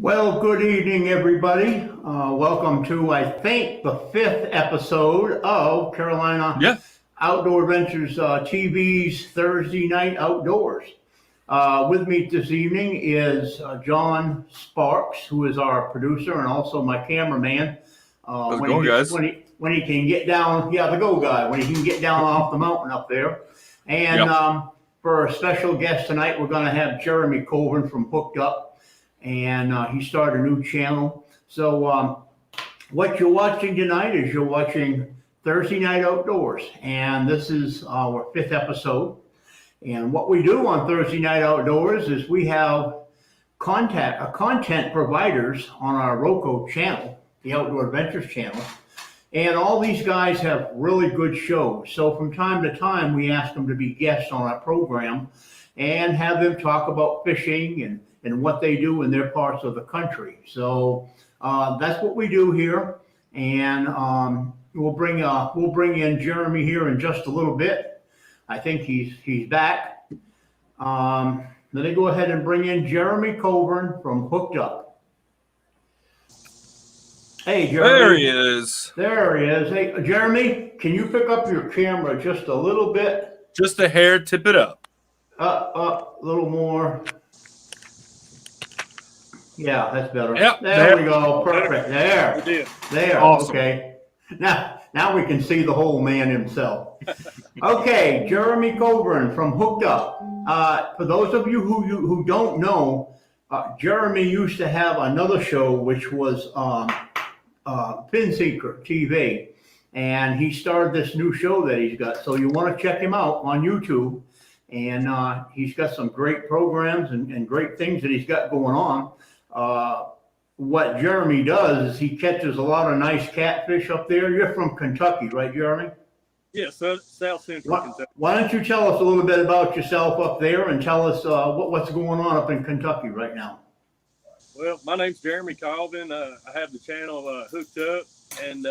Well, good evening, everybody. Welcome to, I think, the 5th episode of Carolina Outdoor Adventures TV's Thursday Night Outdoors. With me this evening is John Sparks, who is our producer and also my cameraman. How's it going, guys? When he can get down, the go guy, when he can get down off the mountain up there. And for a special guest tonight, we're going to have Jeremy Colvin from Hooked Up. And he started a new channel. So what you're watching tonight is you're watching Thursday Night Outdoors. And this is our 5th episode. And what we do on Thursday Night Outdoors is we have content providers on our Roku channel, the Outdoor Adventures channel. And all these guys have really good shows. So from time to time, we ask them to be guests on our program and have them talk about fishing and what they do in their parts of the country. So that's what we do here. And we'll bring in Jeremy here in just a little bit. I think he's back. Let me go ahead and bring in Jeremy Colvin from Hooked Up. Hey, Jeremy. There he is. There he is. Hey, Jeremy, can you pick up your camera just a little bit? Just a hair, tip it up. Up, a little more. Yeah, that's better. Yep, there we go. Perfect. There. Awesome. Okay. Now we can see the whole man himself. Okay, Jeremy Colvin from Hooked Up. For those of you who don't know, Jeremy used to have another show which was Fin Seeker TV, and he started this new show that he's got. So you want to check him out on YouTube, and he's got some great programs and great things that he's got going on. What Jeremy does is he catches a lot of nice catfish up there. You're from Kentucky, right, Jeremy? Yes, South Central Kentucky. Why don't you tell us a little bit about yourself up there and tell us what's going on up in Kentucky right now? Well, my name's Jeremy Colvin. I have the channel Hooked Up, and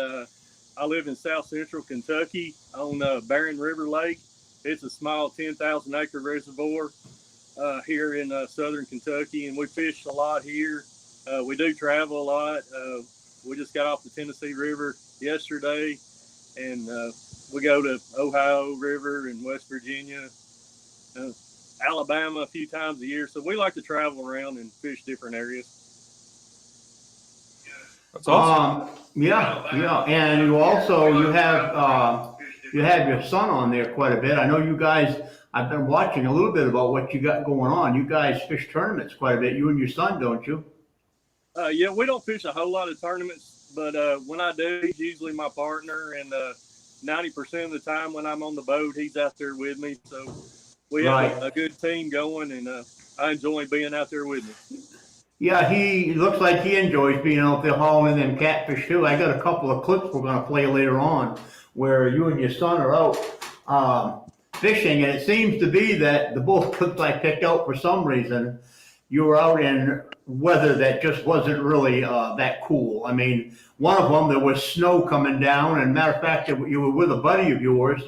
I live in South Central Kentucky on Barren River Lake. It's a small 10,000-acre reservoir here in southern Kentucky, and we fish a lot here. We do travel a lot. We just got off the Tennessee River yesterday, and we go to Ohio River and West Virginia, Alabama a few times a year. So we like to travel around and fish different areas. That's awesome. Yeah. And you have your son on there quite a bit. I know you guys. I've been watching a little bit about what you got going on. You guys fish tournaments quite a bit. You and your son, don't you? Yeah, we don't fish a whole lot of tournaments, but when I do, he's usually my partner, and 90% of the time when I'm on the boat, he's out there with me. So we have a good team going, and I enjoy being out there with him. Yeah, he looks like he enjoys being out there hauling them catfish too. I got a couple of clips we're going to play later on where you and your son are out fishing, and it seems to be that the both clips I picked out for some reason, you were out in weather that just wasn't really that cool. I mean, one of them, there was snow coming down, and matter of fact, you were with a buddy of yours,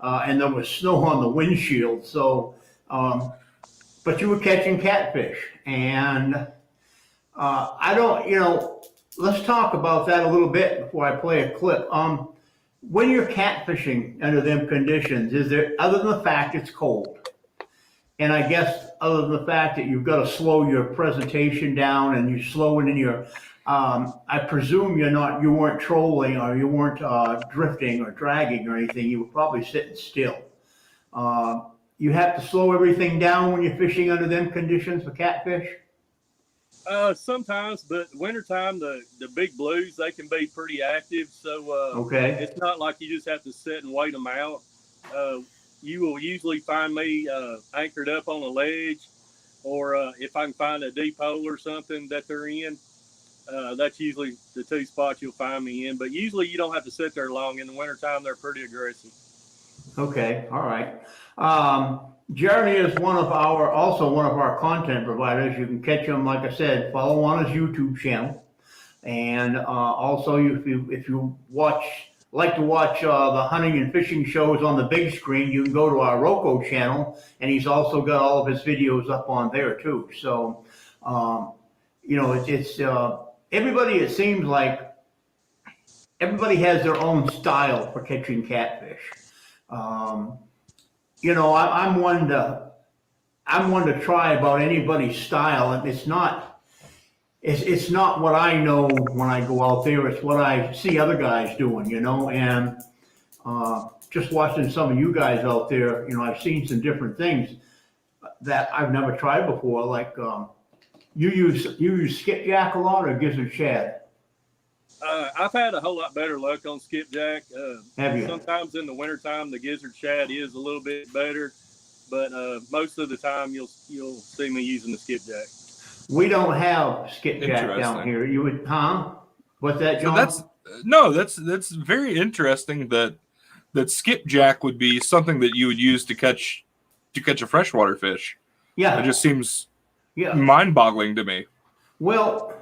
and there was snow on the windshield. So, but you were catching catfish, and let's talk about that a little bit before I play a clip. When you're catfishing under them conditions, is there, other than the fact it's cold, and I guess other than the fact that you've got to slow your presentation down and you're slowing in your, I presume you weren't trolling or you weren't drifting or dragging or anything. You were probably sitting still. You have to slow everything down when you're fishing under them conditions for catfish? Sometimes, but wintertime, the big blues, they can be pretty active. So it's not like you just have to sit and wait them out. You will usually find me anchored up on a ledge, or if I can find a deep hole or something that they're in, that's usually the two spots you'll find me in. But usually you don't have to sit there long. In the wintertime, they're pretty aggressive. Okay, all right. Jeremy is also one of our content providers. You can catch him, like I said, follow on his YouTube channel. And also, if you like to watch the hunting and fishing shows on the big screen, you can go to our Roku channel, and he's also got all of his videos up on there too. So everybody. It seems like everybody has their own style for catching catfish. Um, I'm one to try about anybody's style, and it's not what I know when I go out there. It's what I see other guys doing, and just watching some of you guys out there, I've seen some different things that I've never tried before. Like you use skipjack a lot or gizzard shad? I've had a whole lot better luck on skipjack. Have you? Sometimes in the wintertime, the gizzard shad is a little bit better, but most of the time you'll see me using the skipjack. We don't have skipjack down here. You would, huh? What's that, John? That's very interesting that skipjack would be something that you would use to catch a freshwater fish. Yeah. It just seems mind-boggling to me. Well,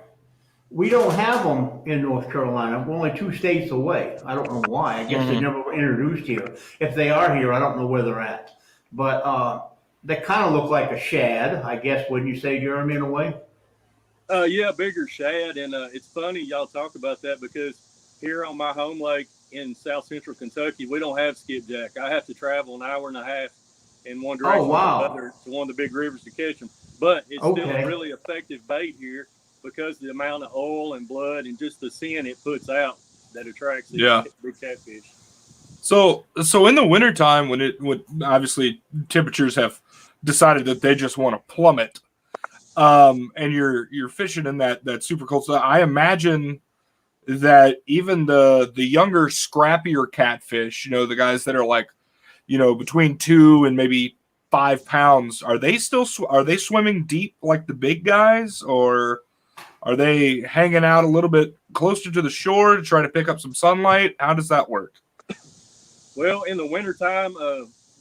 we don't have them in North Carolina. We're only 2 states away. I don't know why. I guess they never were introduced here. If they are here, I don't know where they're at. But they kind of look like a shad, I guess, wouldn't you say, Jeremy, in a way? Yeah, bigger shad. And it's funny y'all talk about that because here on my home lake in south central Kentucky, we don't have skipjack. I have to travel an hour and a half in one direction or another to one of the big rivers to catch them. But it's still a really effective bait here because the amount of oil and blood and just the scent it puts out that attracts these big catfish. So in the wintertime, when obviously temperatures have decided that they just want to plummet, and you're fishing in that super cold stuff, I imagine that even the younger, scrappier catfish, the guys that are like, between 2 and maybe 5 pounds, are they swimming deep like the big guys, or are they hanging out a little bit closer to the shore to try to pick up some sunlight? How does that work? Well, in the wintertime,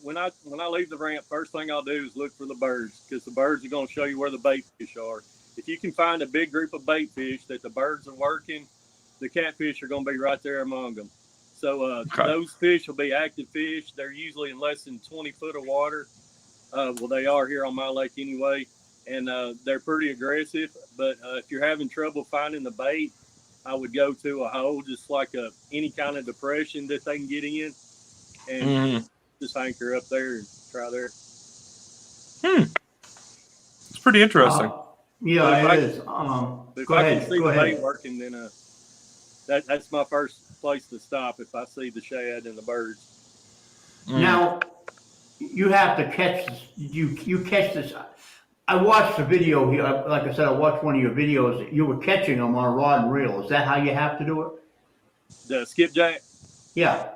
when I leave the ramp, first thing I'll do is look for the birds because the birds are going to show you where the bait fish are. If you can find a big group of bait fish that the birds are working, the catfish are going to be right there among them. So those fish will be active fish. They're usually in less than 20 foot of water. Well, they are here on my lake anyway, and they're pretty aggressive. But if you're having trouble finding the bait, I would go to a hole, just like any kind of depression that they can get in, and just anchor up there and try there. It's pretty interesting. Yeah, it is. If I can see the bait working, then that's my first place to stop if I see the shad and the birds. Now, you have to catch this. You catch this. I watched the video here. Like I said, I watched one of your videos. You were catching them on a rod and reel. Is that how you have to do it? The skipjack? Yeah.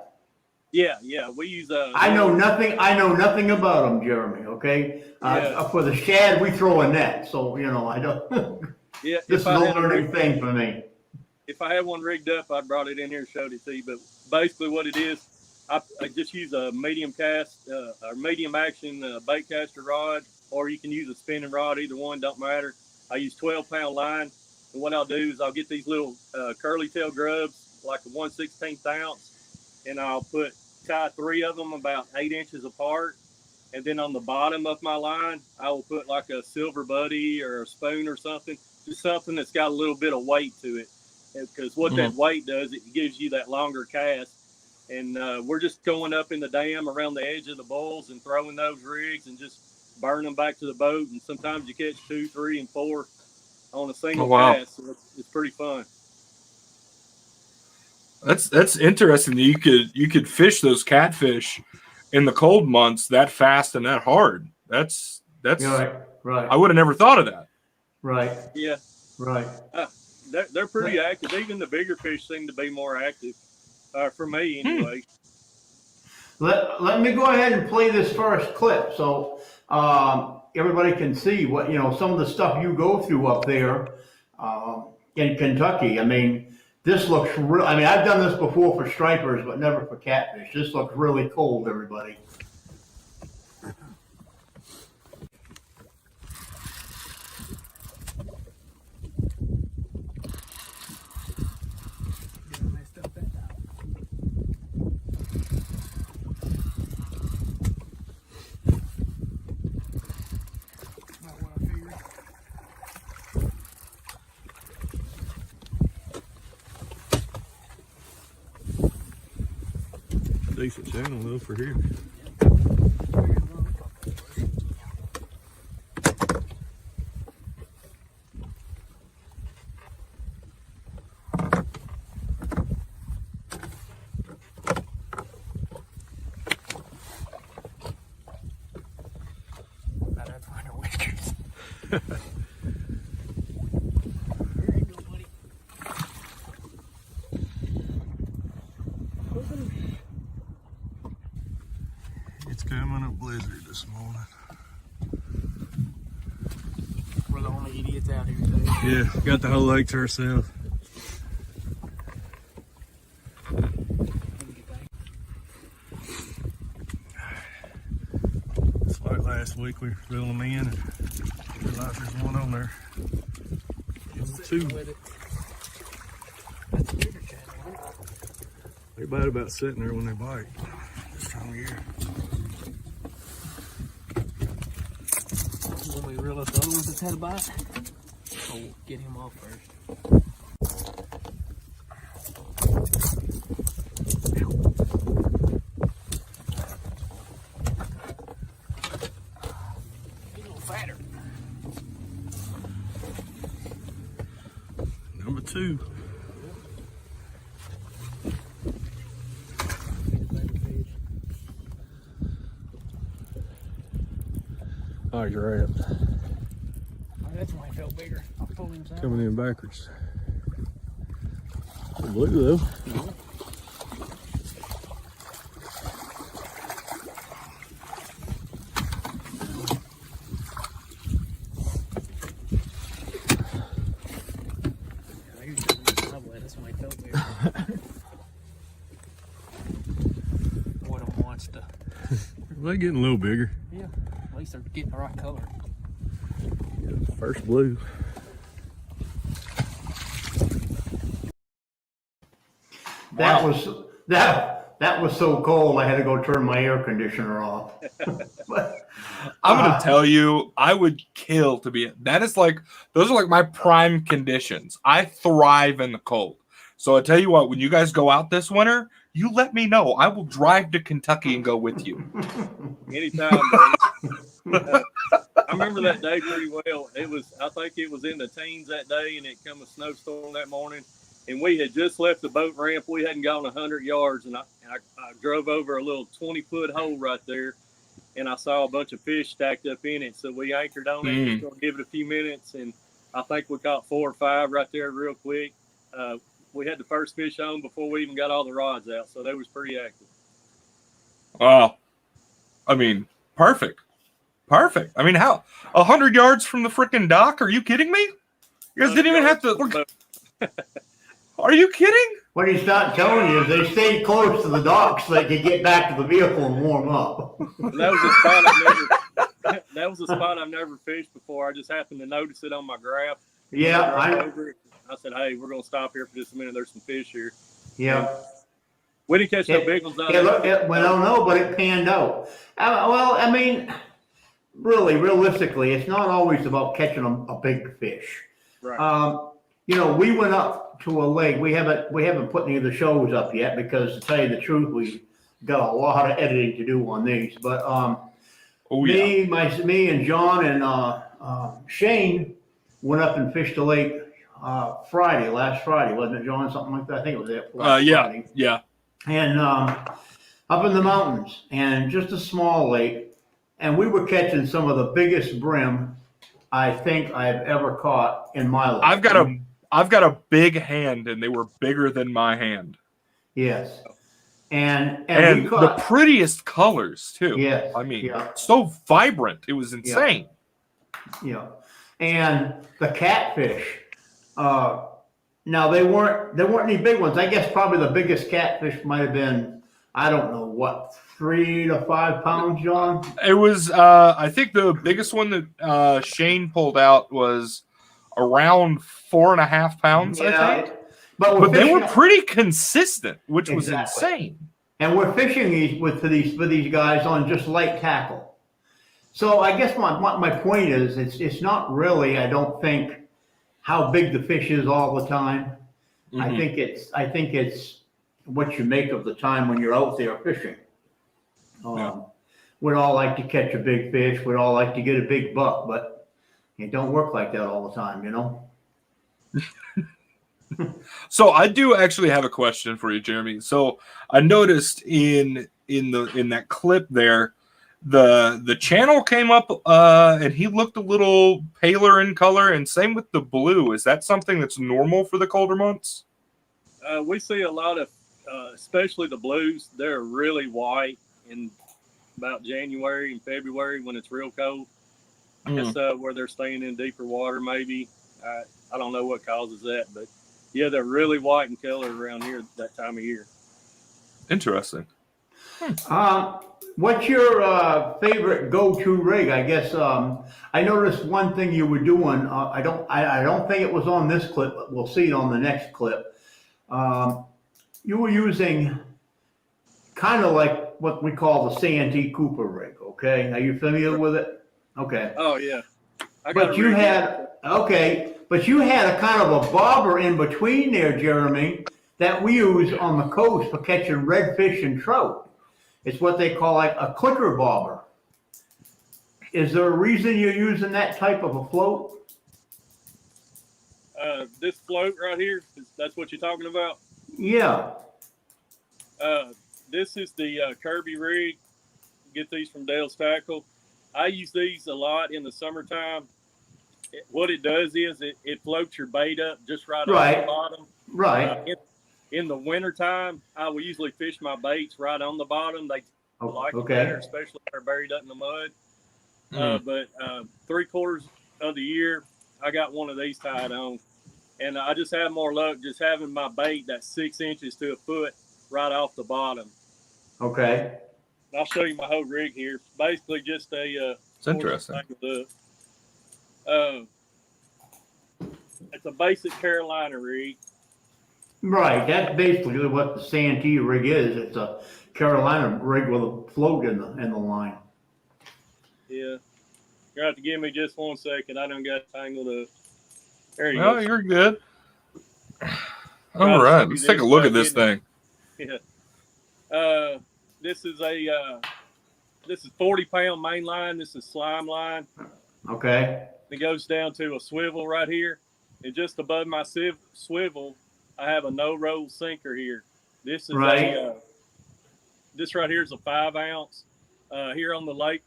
Yeah. We use I know nothing about them, Jeremy. Okay. For the shad, we throw a net. So I don't. Yeah. This is a learning thing for me. If I had one rigged up, I brought it in here and showed it to you. But basically, what it is, I just use a medium cast or medium action bait caster rod, or you can use a spinning rod. Either one, don't matter. I use 12-pound line, and what I'll do is I'll get these little curly tail grubs, like a 1/16 ounce, and I'll tie 3 of them about 8 inches apart, and then on the bottom of my line, I will put like a silver buddy or a spoon or something, just something that's got a little bit of weight to it, because what that weight does, it gives you that longer cast. And we're just going up in the dam around the edge of the bulls and throwing those rigs and just burn them back to the boat. And sometimes you catch 2, 3, and 4 on a single cast. So it's pretty fun. That's interesting that you could fish those catfish in the cold months that fast and that hard. That's right. I would have never thought of that. Right. Yeah. Right. They're pretty active. Even the bigger fish seem to be more active. For me, anyway. Let me go ahead and play this first clip so everybody can see what some of the stuff you go through up there in Kentucky. I mean, this looks real. I mean, I've done this before for stripers, but never for catfish. This looks really cold, everybody. decent channel though for here. It's coming a blizzard this morning. We're the only idiots out here today. Yeah, got the whole lake to ourselves. It's like last week we were reeling them in and realized there's one on there. Two. That's a bigger channel. They're bad about sitting there when they bite this time of year. When we realize the other ones that's had a bite, oh, we'll get him off first. He's a little fatter. Number two. Oh, you're right. Oh, that's why he felt bigger. I'll pull him out. Coming in backwards. Blue though. Yeah, he was jumping in the subway. That's why he felt bigger. What a monster. They're getting a little bigger. Yeah, at least they're getting the right color. First blue. That was that was so cold. I had to go turn my air conditioner off. But, I'm gonna tell you, I would kill to be. That is like those are like my prime conditions. I thrive in the cold. So I tell you what, when you guys go out this winter, you let me know. I will drive to Kentucky and go with you. Anytime, buddy. I remember that day pretty well. I think it was in the teens that day, and it come a snowstorm that morning. And we had just left the boat ramp. We hadn't gone 100 yards, and I drove over a little 20-foot hole right there, and I saw a bunch of fish stacked up in it. So we anchored on it. Just gonna give it a few minutes, and I think we caught 4 or 5 right there real quick. We had the first fish on before we even got all the rods out, so they was pretty active. Oh, I mean, perfect. I mean, how 100 yards from the freaking dock? Are you kidding me? You guys didn't even have to look. Are you kidding? what he's not telling you is they stayed close to the dock so they could get back to the vehicle and warm up. And that was a spot that was a spot I've never fished before. I just happened to notice it on my graph. Yeah, I said, hey, we're going to stop here for just a minute. There's some fish here. yeah. We didn't catch no big ones out Well, I don't know, but it panned out. Well, I mean, really, realistically, it's not always about catching a big fish. Right. We went up to a lake. We haven't put any of the shows up yet because, to tell you the truth, we got a lot of editing to do on these. But me and John and Shane went up and fished the lake last Friday, wasn't it, John? Something like that. I think it was it. Friday. Yeah. And up in the mountains, and just a small lake, and we were catching some of the biggest brim I think I've ever caught in my life. I've got a big hand, and they were bigger than my hand. Yes, and And we caught, the prettiest colors too. Yes, I mean, yeah. so vibrant. It was insane. Yeah, and the catfish. Now there weren't any big ones. I guess probably the biggest catfish might have been, I don't know what, 3 to 5 pounds, John. It was. I think the biggest one that Shane pulled out was around 4.5 pounds. I think. But they were pretty consistent, which was insane. And we're fishing with these guys on just light tackle. So I guess my point is it's not really, I don't think, how big the fish is all the time. Mm-hmm. I think it's what you make of the time when you're out there fishing. Yeah. We'd all like to catch a big fish. We'd all like to get a big buck, but it don't work like that all the time, you know? So I do actually have a question for you, Jeremy. So I noticed in that clip there, the channel came up and he looked a little paler in color, and same with the blue. Is that something that's normal for the colder months? We see a lot of, especially the blues. They're really white in about January and February when it's real cold. That's where they're staying in deeper water. Maybe I don't know what causes that, but yeah, they're really white in color around here that time of year. Interesting. What's your favorite go-to rig? I guess I noticed one thing you were doing. I don't think it was on this clip, but we'll see it on the next clip. You were using kind of like what we call the Santee Cooper rig. Okay, are you familiar with it? Okay. Oh yeah. But you had a kind of a bobber in between there, Jeremy, that we use on the coast for catching redfish and trout. It's what they call like a clicker bobber. Is there a reason you're using that type of a float? This float right here, that's what you're talking about? Yeah. This is the Kirby rig. Get these from Dale's Tackle. I use these a lot in the summertime. What it does is it floats your bait up just right off the bottom. Right. In the wintertime, I will usually fish my baits right on the bottom. They like it better, especially if they're buried up in the mud. But 3/4 of the year, I got one of these tied on. And I just have more luck just having my bait that's 6 inches to a foot right off the bottom. Okay. I'll show you my whole rig here. Basically just a It's interesting. It's a basic Carolina rig. Right. That's basically what the Santee rig is. It's a Carolina rig with a float in the line. Yeah. You're gonna have to give me just 1 second. I done got tangled up. There you Oh, go. you're good. All right, let's take a look at this thing. Yeah. This is 40-pound main line. This is slime line. Okay. It goes down to a swivel right here. And just above my swivel, I have a no-roll sinker here. This is this right here is a 5-ounce. Here on the lake,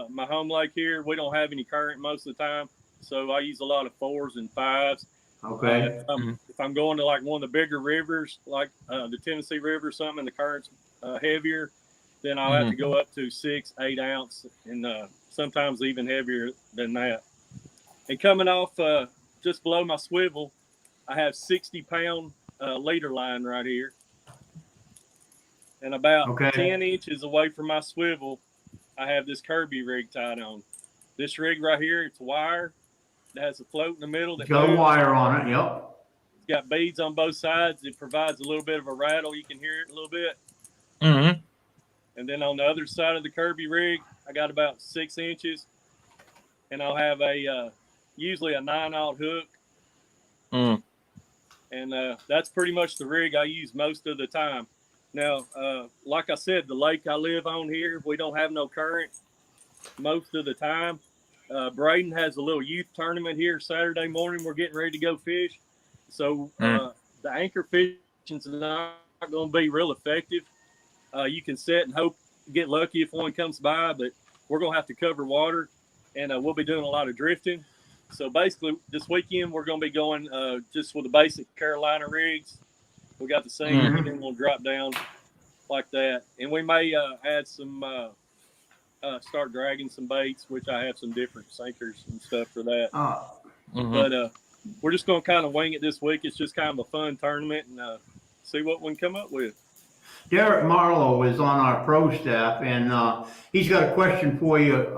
my home lake here, we don't have any current most of the time. So I use a lot of 4s and 5s. Okay. If I'm going to like one of the bigger rivers, like the Tennessee River or something, and the current's heavier, then I'll have to go up to 6, 8 ounce, and sometimes even heavier than that. And coming off just below my swivel, I have 60-pound leader line right here. And about 10 inches away from my swivel, I have this Kirby rig tied on. This rig right here, it's wire. It has a float in the middle. That got a wire on it, yep. It's got beads on both sides. It provides a little bit of a rattle. You can hear it a little bit. Mm-hmm. And then on the other side of the Kirby rig, I got about 6 inches. And I'll have usually a 9/0 hook. And that's pretty much the rig I use most of the time. Now, like I said, the lake I live on here, we don't have no current most of the time. Braden has a little youth tournament here Saturday morning. We're getting ready to go fish. So the anchor fishing's not going to be real effective. You can set and hope, get lucky if one comes by, but we're going to have to cover water, and we'll be doing a lot of drifting. So basically, this weekend, we're going to be going just with the basic Carolina rigs. We got the sinker, and then we'll drop down like that. And we may add some start dragging some baits, which I have some different sinkers and stuff for that. But we're just going to kind of wing it this week. It's just kind of a fun tournament and see what we can come up with. Derek Marlowe is on our pro staff, and he's got a question for you,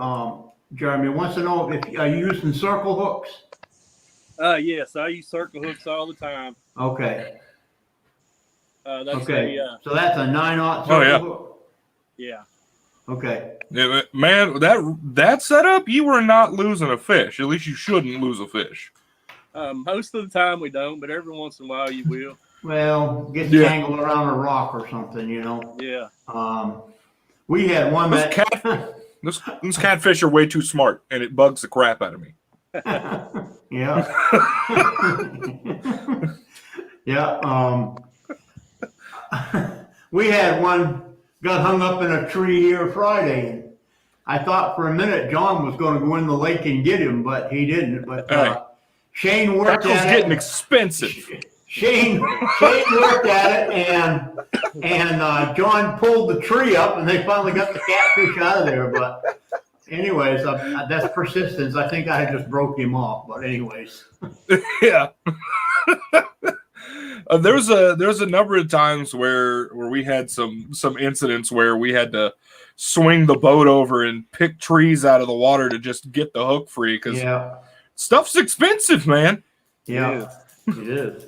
Jeremy. He wants to know if are you using circle hooks? Yes, I use circle hooks all the time. Okay. That's so that's a 9/0 circle hook? Yeah. Okay. Yeah, man, that setup, you were not losing a fish. At least you shouldn't lose a fish. Most of the time we don't, but every once in a while you will. Well, gets Yeah. tangled around a rock or something, you know. Yeah. We had one This that. These catfish are way too smart, and it bugs the crap out of me. Yeah. Yeah. We had one got hung up in a tree here Friday, and I thought for a minute John was going to go in the lake and get him, but he didn't. But Hey, Shane worked tackle's at getting it. expensive. Shane worked at it, and John pulled the tree up, and they finally got the catfish out of there. But anyways, that's persistence. I think I just broke him off. But anyways, Yeah. There's a number of times where we had some incidents where we had to swing the boat over and pick trees out of the water to just get the hook free because yeah, stuff's expensive, man. yeah, it is.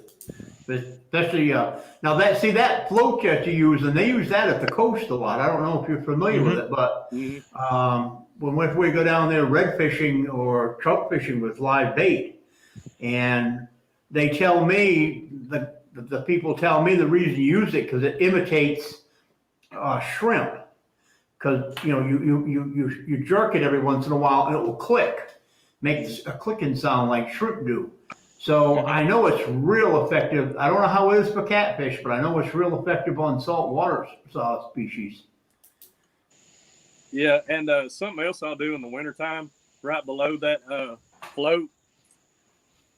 But especially now that float that you use, and they use that at the coast a lot. I don't know if you're familiar with it, but when we go down there red fishing or trout fishing with live bait, and they tell me the people tell me the reason you use it because it imitates shrimp. Because you jerk it every once in a while and it will click, makes a clicking sound like shrimp do. So I know it's real effective. I don't know how it is for catfish, but I know it's real effective on saltwater species. Yeah, and something else I'll do in the wintertime, right below that float,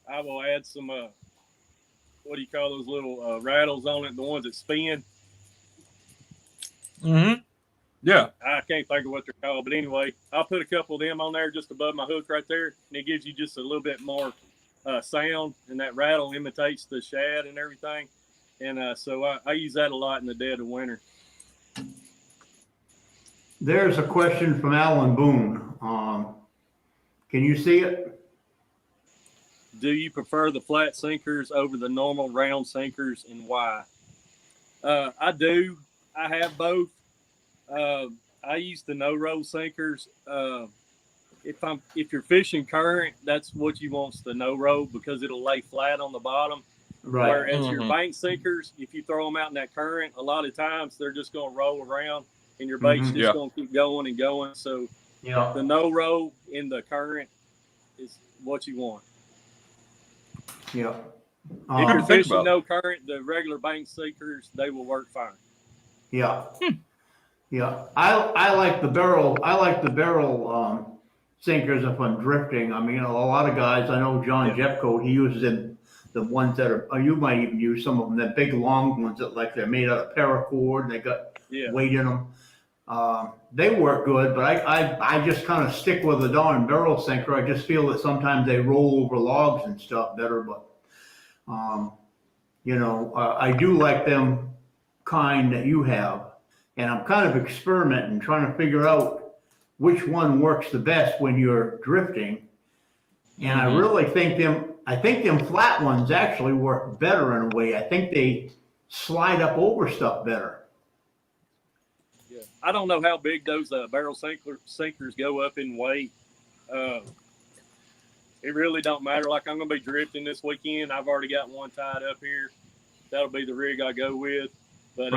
I will add some, what do you call those little rattles on it, the ones that spin? Mm-hmm. Yeah. I can't think of what they're called, but anyway, I'll put a couple of them on there just above my hook right there, and it gives you just a little bit more sound, and that rattle imitates the shad and everything. And so I use that a lot in the dead of winter. There's a question from Alan Boone. Can you see it? Do you prefer the flat sinkers over the normal round sinkers, and why? I do. I have both. I use the no-roll sinkers. If you're fishing current, that's what you want, the no-roll, because it'll lay flat on the bottom. Right. Whereas your bank sinkers, if you throw them out in that current, a lot of times they're just going to roll around, and your bait's just going to keep going and going. So the no-roll in the current is what you want. Yeah. If you're fishing no current, the regular bank sinkers, they will work fine. Yeah. Yeah. I like the barrel. I like the barrel sinkers if I'm drifting. I mean, a lot of guys. I know John Jeffcoat. He uses them. The ones that are. You might even use some of them. The big long ones that like they're made out of paracord. And they got weight in them. They work good, but I just kind of stick with the darn barrel sinker. I just feel that sometimes they roll over logs and stuff better. But I do like them kind that you have. And I'm kind of experimenting, trying to figure out which one works the best when you're drifting. And I really think them flat ones actually work better in a way. I think they slide up over stuff better. Yeah. I don't know how big those barrel sinkers go up in weight. It really don't matter. Like, I'm going to be drifting this weekend. I've already got one tied up here. That'll be the rig I go with. But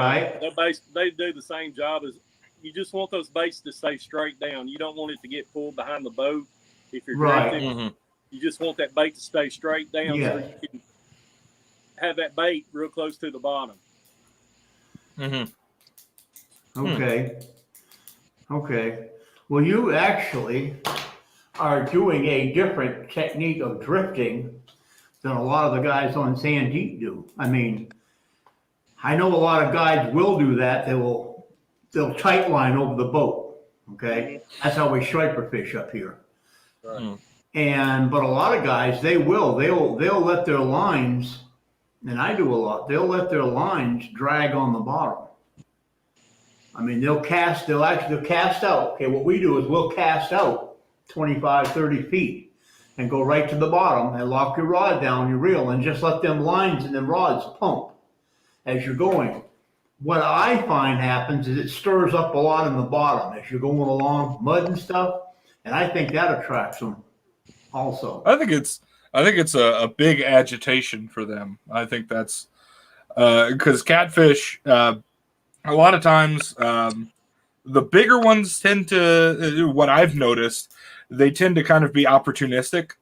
they do the same job. As you just want those baits to stay straight down. You don't want it to get pulled behind the boat if you're drifting. You just want that bait to stay straight down so you can have that bait real close to the bottom. Okay. Well, you actually are doing a different technique of drifting than a lot of the guys on Sand Deep do. I mean, I know a lot of guys will do that. They'll tight line over the boat. Okay, that's how we striper fish up here. Right. But a lot of guys they'll let their lines, and I do a lot. They'll let their lines drag on the bottom. I mean, they'll cast out. Okay, what we do is we'll cast out 25, 30 feet and go right to the bottom and lock your rod down, your reel, and just let them lines and them rods pump as you're going. What I find happens is it stirs up a lot in the bottom as you're going along, mud and stuff, and I think that attracts them also. I think it's a big agitation for them. I think that's because catfish, a lot of times, the bigger ones tend to, what I've noticed, they tend to kind of be opportunistic.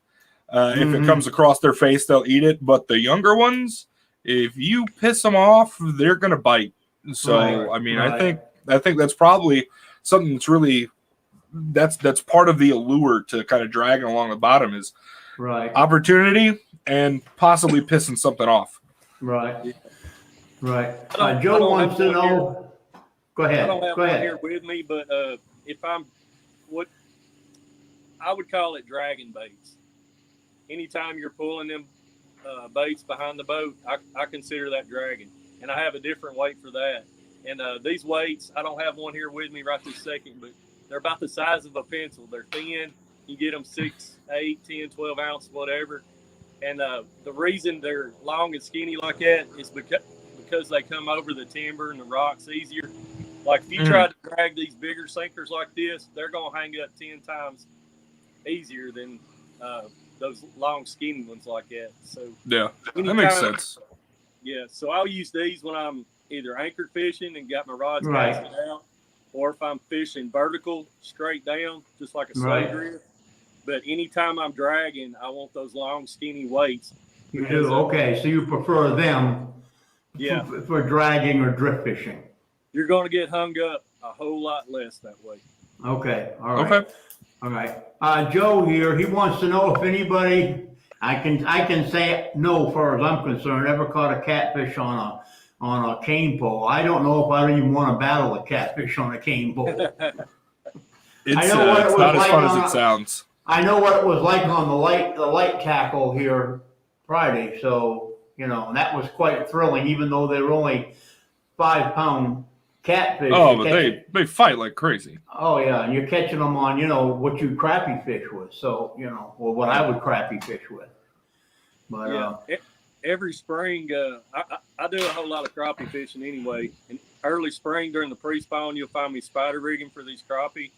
If it comes across their face, they'll eat it. But the younger ones, if you piss them off, they're going to bite. So, Right, I mean, right. I think that's probably something that's really, that's part of the allure to kind of dragging along the bottom is Right, opportunity and possibly pissing something off. right, right. I Joe don't wants have to one here. know. Go I ahead. don't have Go one ahead. here with me, but if I'm what I would call it dragging baits. Anytime you're pulling them baits behind the boat, I consider that dragging, and I have a different weight for that. And these weights, I don't have one here with me right this second, but they're about the size of a pencil. They're thin. You get them 6, 8, 10, 12 ounce, whatever. And the reason they're long and skinny like that is because they come over the timber and the rocks easier. Like if you try to drag these bigger sinkers like this, they're going to hang up 10 times easier than those long skinny ones like that. So Yeah, that makes sense. Yeah, so I'll use these when I'm either anchored fishing and got my rods Right. casted out, or if I'm fishing vertical, straight down, just like a slave Right. drift. But anytime I'm dragging, I want those long, skinny weights. You do? Okay, so you prefer them Yeah, for dragging or drift fishing. you're going to get hung up a whole lot less that way. Okay, all right. Okay. All right. Joe here, he wants to know if anybody, I can say no, as far as I'm concerned, ever caught a catfish on a cane pole. I don't know if I even want to battle a catfish on a cane pole. It's I know what it it's was not as like fun on as it sounds. I know what it was like on the light tackle here Friday, so and that was quite thrilling, even though they were only 5-pound catfish. Oh, but they fight like crazy. Oh yeah, and you're catching them on what you crappie fish with, so or what I would crappie fish with. But every spring, I do a whole lot of crappie fishing anyway. And early spring during the pre-spawn, you'll find me spider rigging for these crappie.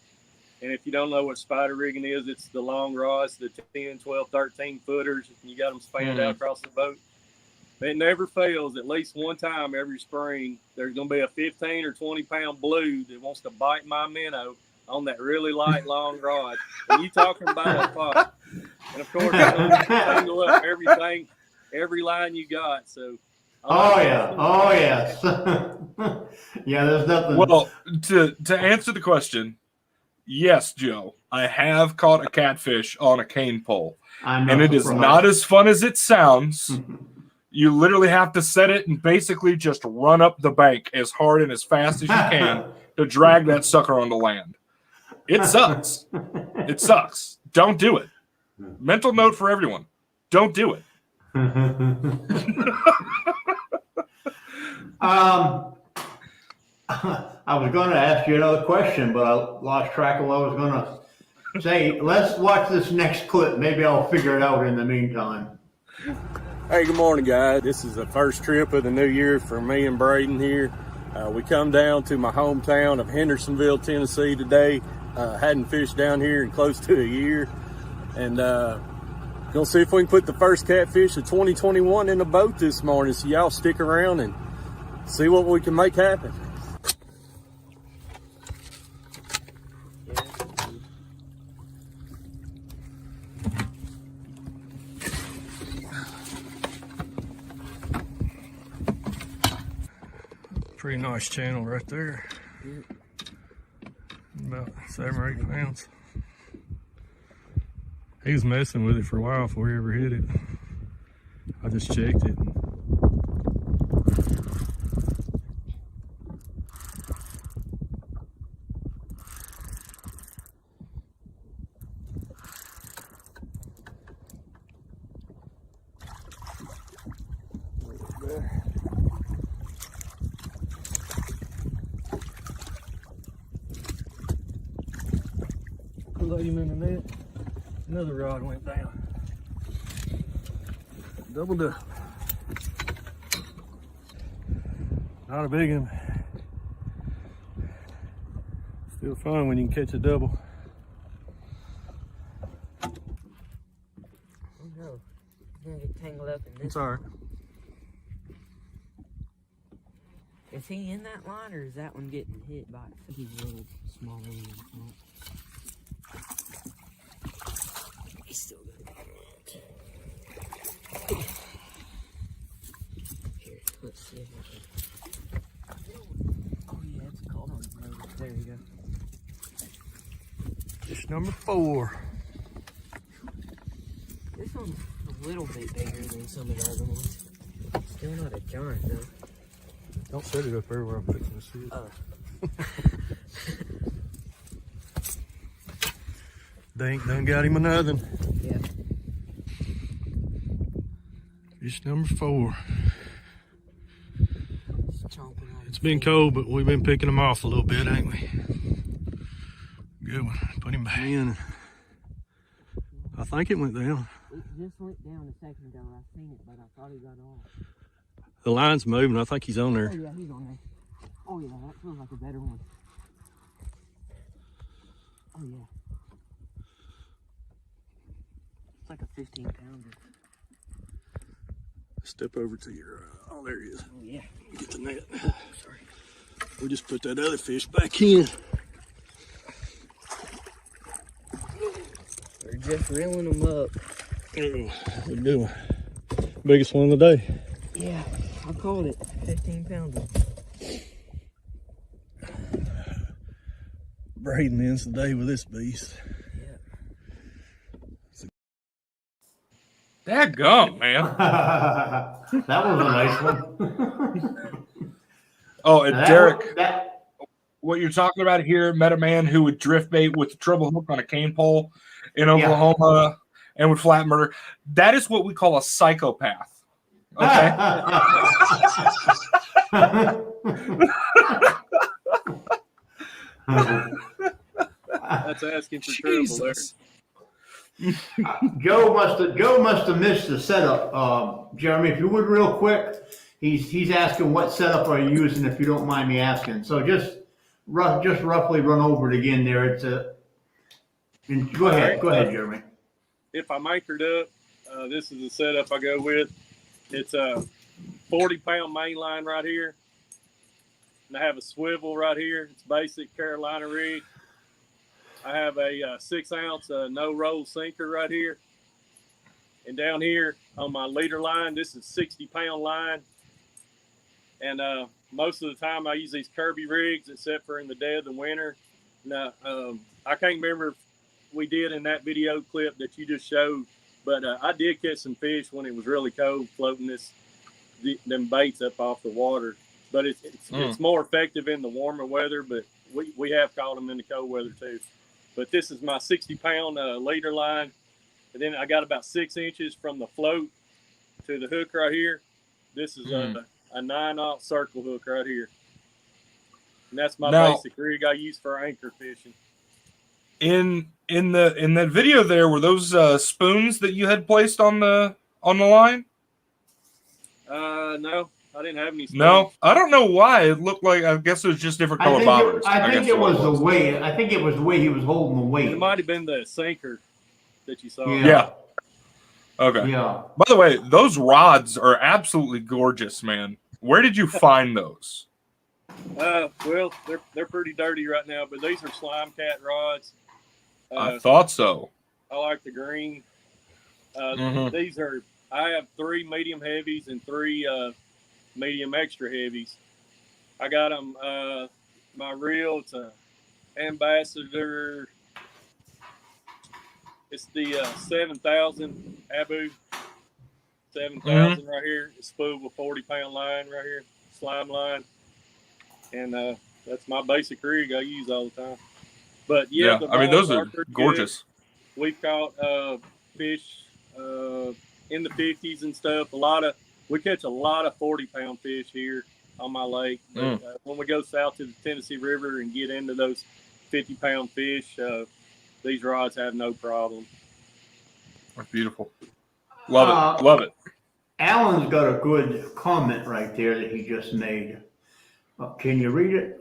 And if you don't know what spider rigging is, it's the long rods, the 10, 12, 13 footers. And you got them spanned out across the boat. It never fails. At least one time every spring, there's going to be a 15 or 20-pound blue that wants to bite my minnow on that really light, long rod. And you talking about a pot. And, of course, it's going to tangle up everything, every line you got. So. Oh yes. Yeah, there's nothing. Well, to answer the question, yes, Joe, I have caught a catfish on a cane pole, and it is not as fun as it sounds. You literally have to set it and basically just run up the bank as hard and as fast as you can to drag that sucker onto land. It sucks. It sucks. Don't do it. Mental note for everyone. Don't do it. I was going to ask you another question, but I lost track of what I was going to say. Let's watch this next clip. Maybe I'll figure it out in the meantime. Hey, good morning, guys. This is the first trip of the new year for me and Braden here. We come down to my hometown of Hendersonville, Tennessee today. Hadn't fished down here in close to a year. And gonna see if we can put the first catfish of 2021 in the boat this morning. So y'all stick around and see what we can make happen. Pretty nice channel right there. About 7 or 8 pounds. He was messing with it for a while before he ever hit it. I just checked it. Load him in the net. Another rod went down. Doubled up. Not a big one. Still fun when you can catch a double. Oh no, you're gonna get tangled up in this. It's alright. Is he in that line, or is that one getting hit by? I think he's a little smaller than that. He's still good. Here, let's see if I can. Oh yeah, it's called on his motor. There you go. Fish number 4. This one's a little bit bigger than some of the other ones. Still not a giant though. Don't set it up there where I'm fixing to see it. Oh. Dink done got him another. Yeah. Fish number 4. Just chomping on It's been cold, but we've been picking them off a little bit, ain't we? Good one. Put him back in. I think it went down. It just went down a second ago. I seen it, but I thought he got off. The line's moving. I think he's on Oh there. yeah, he's on there. Oh yeah, that feels like a better one. Oh yeah. It's like a 15-pounder. Step over to your. Oh, there he is. Oh yeah. Get the net. Sorry. We just put that other fish back in. We're just reeling them up. Oh, a good one. Biggest one of the day. Yeah, I called it 15-pounder. Braden ends the day with this beast. Dadgum, man. That was a nice one. Oh, and That Derek, was- that- what you're talking about here, met a man who would drift bait with a treble hook on a cane pole in Oklahoma and would flat murder. That is what we call a psychopath. Okay. That's asking for trouble there. Jesus. Joe must have missed the setup. Jeremy, if you would real quick, he's asking what setup are you using, if you don't mind me asking. So just roughly run over it again there. It's go ahead, Jeremy. If I'm anchored up, this is the setup I go with. It's a 40-pound main line right here. And I have a swivel right here. It's basic Carolina rig. I have a 6-ounce no-roll sinker right here. And down here on my leader line, this is 60-pound line. And most of the time I use these Kirby rigs, except for in the dead of the winter. Now, I can't remember if we did in that video clip that you just showed, but I did catch some fish when it was really cold, floating them baits up off the water. But it's more effective in the warmer weather, but we have caught them in the cold weather too. But this is my 60-pound leader line. And then I got about 6 inches from the float to the hook right here. This is a 9-aught circle hook right here. And that's my basic rig I use for anchor fishing. In that video there, were those spoons that you had placed on the line? No, I didn't have any spoons. No, I don't know why. It looked like, I guess it was just different color bobbers. I think it was the way he was holding the weight. It might have been the sinker that you saw. Yeah. Okay. Yeah. By the way, those rods are absolutely gorgeous, man. Where did you find those? Well, they're pretty dirty right now, but these are Slime Cat rods. I thought so. I like the green. These are. I have 3 medium heavies and 3 medium extra heavies. I got them. My reel, it's a Ambassador. It's the 7,000 Abu. 7,000 right here. It's spooled with 40-pound line right here, slime line, and that's my basic rig I use all the time. But yeah, I mean those are gorgeous. Good. We've caught fish in the 50s and stuff. We catch a lot of 40-pound fish here on my lake. But, when we go south to the Tennessee River and get into those 50-pound fish, these rods have no problem. That's beautiful. Love it. Alan's got a good comment right there that he just made. Can you read it?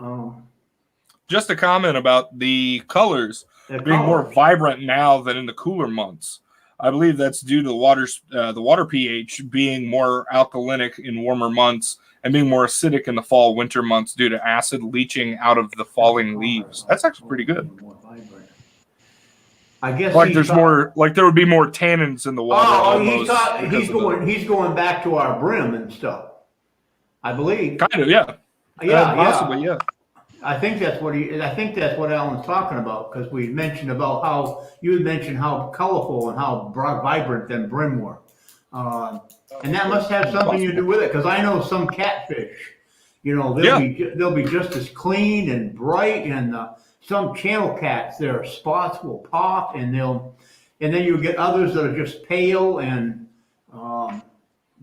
Just a comment about the colors being more vibrant now than in the cooler months. I believe that's due to the water pH being more alkalinic in warmer months and being more acidic in the fall, winter months due to acid leaching out of the falling leaves. That's actually pretty good. I guess Like there's more, like there would be more tannins in the water. He's going back to our brim and stuff. I believe. Kind of, yeah. Yeah, possibly, yeah. I think that's what Alan's talking about, because we mentioned about how you had mentioned how colorful and how vibrant them brim were, and that must have something to do with it. Because I know some catfish, they'll be just as clean and bright, and some channel cats, their spots will pop, and then you get others that are just pale and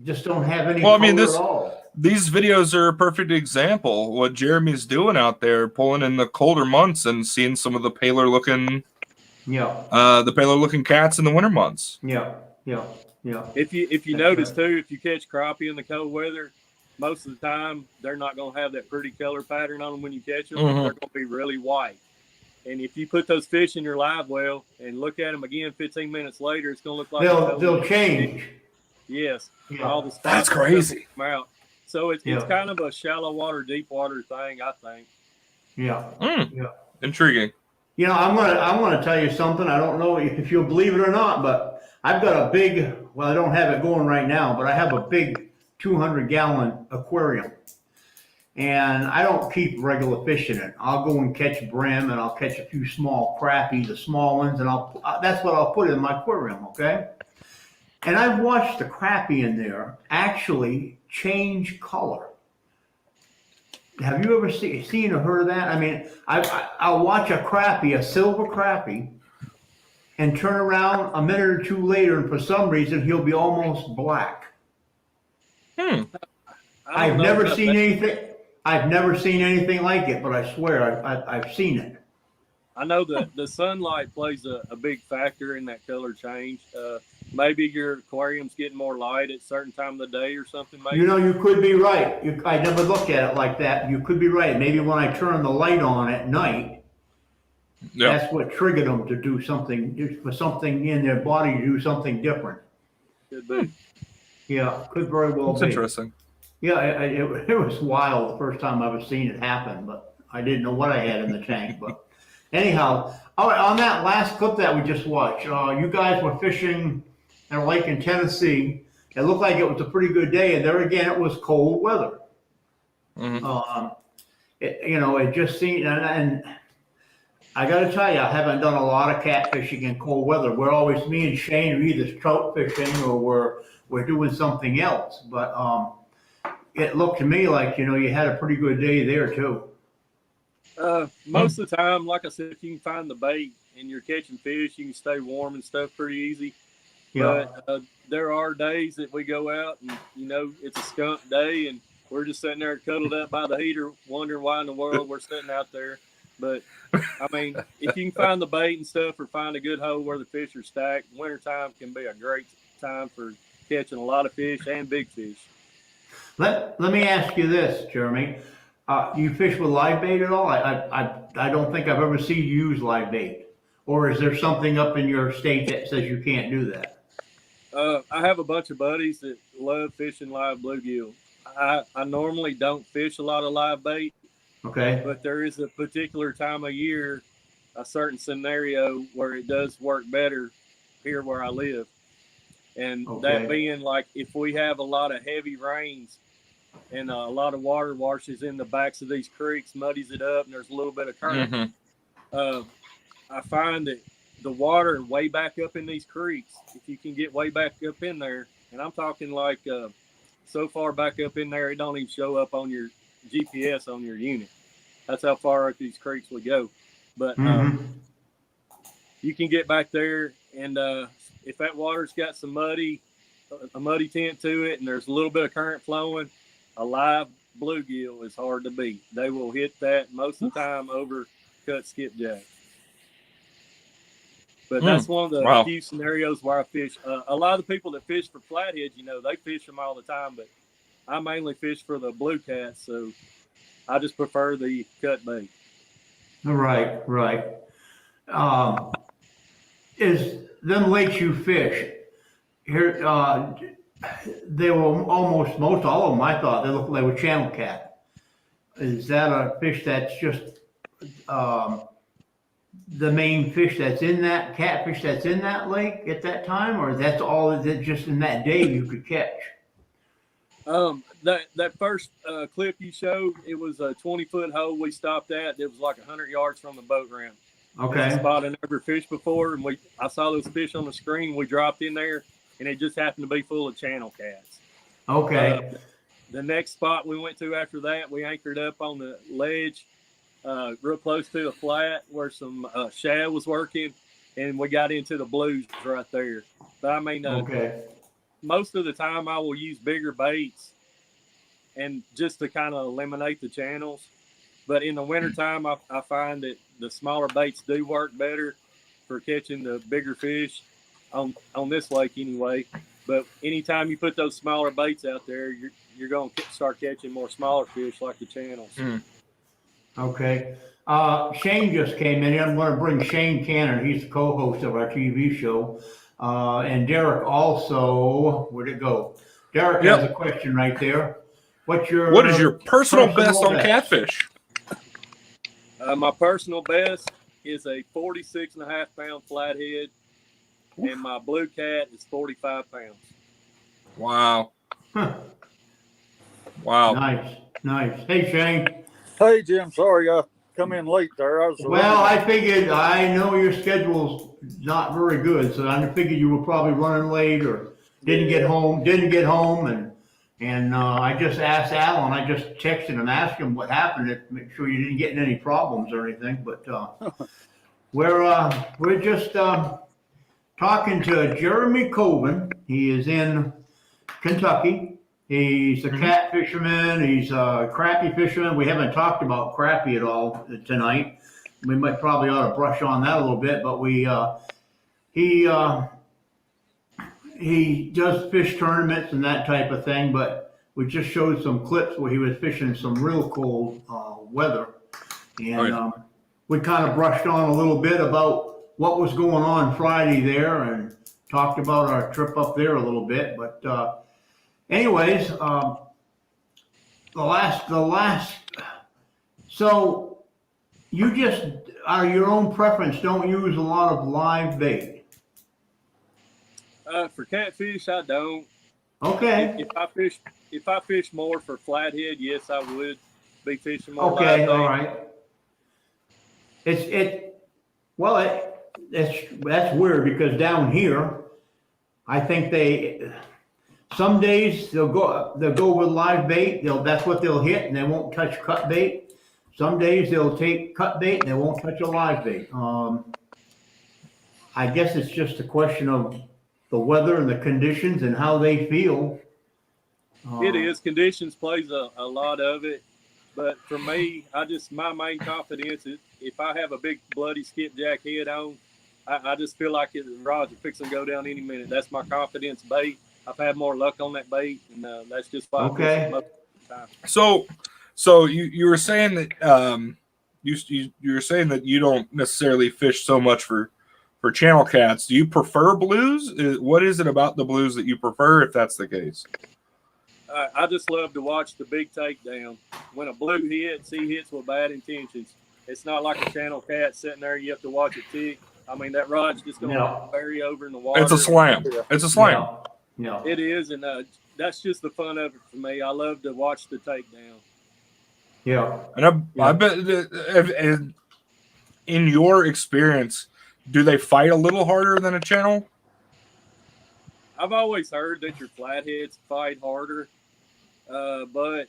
just don't have any color at all. These videos are a perfect example what Jeremy's doing out there, pulling in the colder months and seeing some of the paler looking cats in the winter months. Yeah. If you notice too, if you catch crappie in the cold weather, most of the time they're not going to have that pretty color pattern on them when you catch them. They're going to be really white. And if you put those fish in your live well and look at them again 15 minutes later, it's going to look like they'll change. Yes, all the spots. That's crazy. Come out. So it's kind of a shallow water, deep water thing, I think. Yeah. Intriguing. I'm gonna tell you something. I don't know if you'll believe it or not, but I've got a big. Well, I don't have it going right now, but I have a big 200-gallon aquarium, and I don't keep regular fish in it. I'll go and catch brim, and I'll catch a few small crappie, the small ones, and that's what I'll put in my aquarium. Okay. And I've watched the crappie in there actually change color. Have you ever seen or heard of that? I mean, I'll watch a crappie, a silver crappie, and turn around a minute or two later, and for some reason, he'll be almost black. I've never seen anything like it, but I swear I've seen it. I know that the sunlight plays a big factor in that color change. Maybe your aquarium's getting more light at a certain time of the day or something. Maybe. You could be right. I never looked at it like that. You could be right. Maybe when I turn the light on at night, that's what triggered them to do something, for something in their body to do something different. Could be. Yeah, could very well be. That's interesting. Yeah, it was wild the first time I ever seen it happen, but I didn't know what I had in the tank. But anyhow, all right, on that last clip that we just watched, you guys were fishing at a lake in Tennessee. It looked like it was a pretty good day, and there again, it was cold weather. It just seemed, and I got to tell you, I haven't done a lot of catfishing in cold weather. We're always, me and Shane are either trout fishing or we're doing something else. But it looked to me like, you had a pretty good day there too. Most of the time, like I said, if you can find the bait and you're catching fish, you can stay warm and stuff pretty easy. Yeah. But there are days that we go out and, it's a skunk day and we're just sitting there cuddled up by the heater wondering why in the world we're sitting out there. But, I mean, if you can find the bait and stuff or find a good hole where the fish are stacked, wintertime can be a great time for catching a lot of fish and big fish. Let me ask you this, Jeremy. You fish with live bait at all? I don't think I've ever seen you use live bait. Or is there something up in your state that says you can't do that? I have a bunch of buddies that love fishing live bluegill. I normally don't fish a lot of live bait. Okay. But there is a particular time of year, a certain scenario where it does work better here where I live. And that being like if we have a lot of heavy rains and a lot of water washes in the backs of these creeks, muddies it up, and there's a little bit of current. I find that the water way back up in these creeks, if you can get way back up in there, and I'm talking like so far back up in there, it don't even show up on your GPS on your unit. That's how far up these creeks would go. But you can get back there, and if that water's got some a muddy tint to it, and there's a little bit of current flowing, a live bluegill is hard to beat. They will hit that most of the time over cut skipjack. But that's one of the few scenarios where I fish. A lot of the people that fish for flatheads, they fish them all the time, but I mainly fish for the blue cats, so I just prefer the cut bait. Right. Is them lakes you fish here? they were most all of them, I thought, they looked like they were channel cat. Is that a fish that's just, the main fish that's in that, catfish that's in that lake at that time, or that's all that just in that day you could catch? That first clip you showed, it was a 20-foot hole we stopped at. It was like 100 yards from the boat ramp. Okay. It's a spot I never fished before, and I saw those fish on the screen. We dropped in there, and it just happened to be full of channel cats. Okay. The next spot we went to after that, we anchored up on the ledge, real close to the flat where some shad was working, and we got into the blues right there. But I mean, Okay. most of the time I will use bigger baits and just to kind of eliminate the channels. But in the wintertime, I find that the smaller baits do work better for catching the bigger fish on this lake anyway. But anytime you put those smaller baits out there, you're going to start catching more smaller fish like the channels. Okay. Shane just came in. I'm going to bring Shane Cannon. He's the co-host of our TV show. And Derek also, where'd it go? Derek has a question right there. What is your personal best on catfish? My personal best is a 46.5-pound flathead, and my blue cat is 45 pounds. Wow. Huh. Wow. Nice. Hey, Shane. Hey, Jim. Sorry I come in late there. Well, I figured, I know your schedule's not very good, so I figured you were probably running late or didn't get home, and I just asked Alan, I just texted him, asked him what happened, to make sure you didn't get in any problems or anything, but we're just talking to Jeremy Colvin. He is in Kentucky. He's a cat fisherman. He's a crappie fisherman. We haven't talked about crappie at all tonight. We might probably ought to brush on that a little bit, but he does fish tournaments and that type of thing, but we just showed some clips where he was fishing some real cold weather. And we kind of brushed on a little bit about what was going on Friday there and talked about our trip up there a little bit. But anyways, the last, so you just are your own preference, don't use a lot of live bait. For catfish, I don't. Okay. If I fish more for flathead, yes, I would be fishing more. Okay, live all bait. right. That's weird because down here, I think some days they'll go with live bait. That's what they'll hit, and they won't touch cut bait. Some days they'll take cut bait and they won't touch a live bait. I guess it's just a question of the weather and the conditions and how they feel. It is. Conditions plays a lot of it. But for me, my main confidence is if I have a big bloody skipjack head on, I just feel like the rods are fixing to go down any minute. That's my confidence bait. I've had more luck on that bait, and that's just why. Okay. Most of the time. So you were saying that you were saying that you don't necessarily fish so much for channel cats. Do you prefer blues? What is it about the blues that you prefer, if that's the case? I just love to watch the big takedown. When a blue hits, he hits with bad intentions. It's not like a channel cat sitting there. You have to watch it tick. I mean, that rod's just going to bury over in the water. It's a slam. It's a slam. Yeah. It is, and that's just the fun of it for me. I love to watch the takedown. Yeah. And I bet in your experience, do they fight a little harder than a channel? I've always heard that your flatheads fight harder, but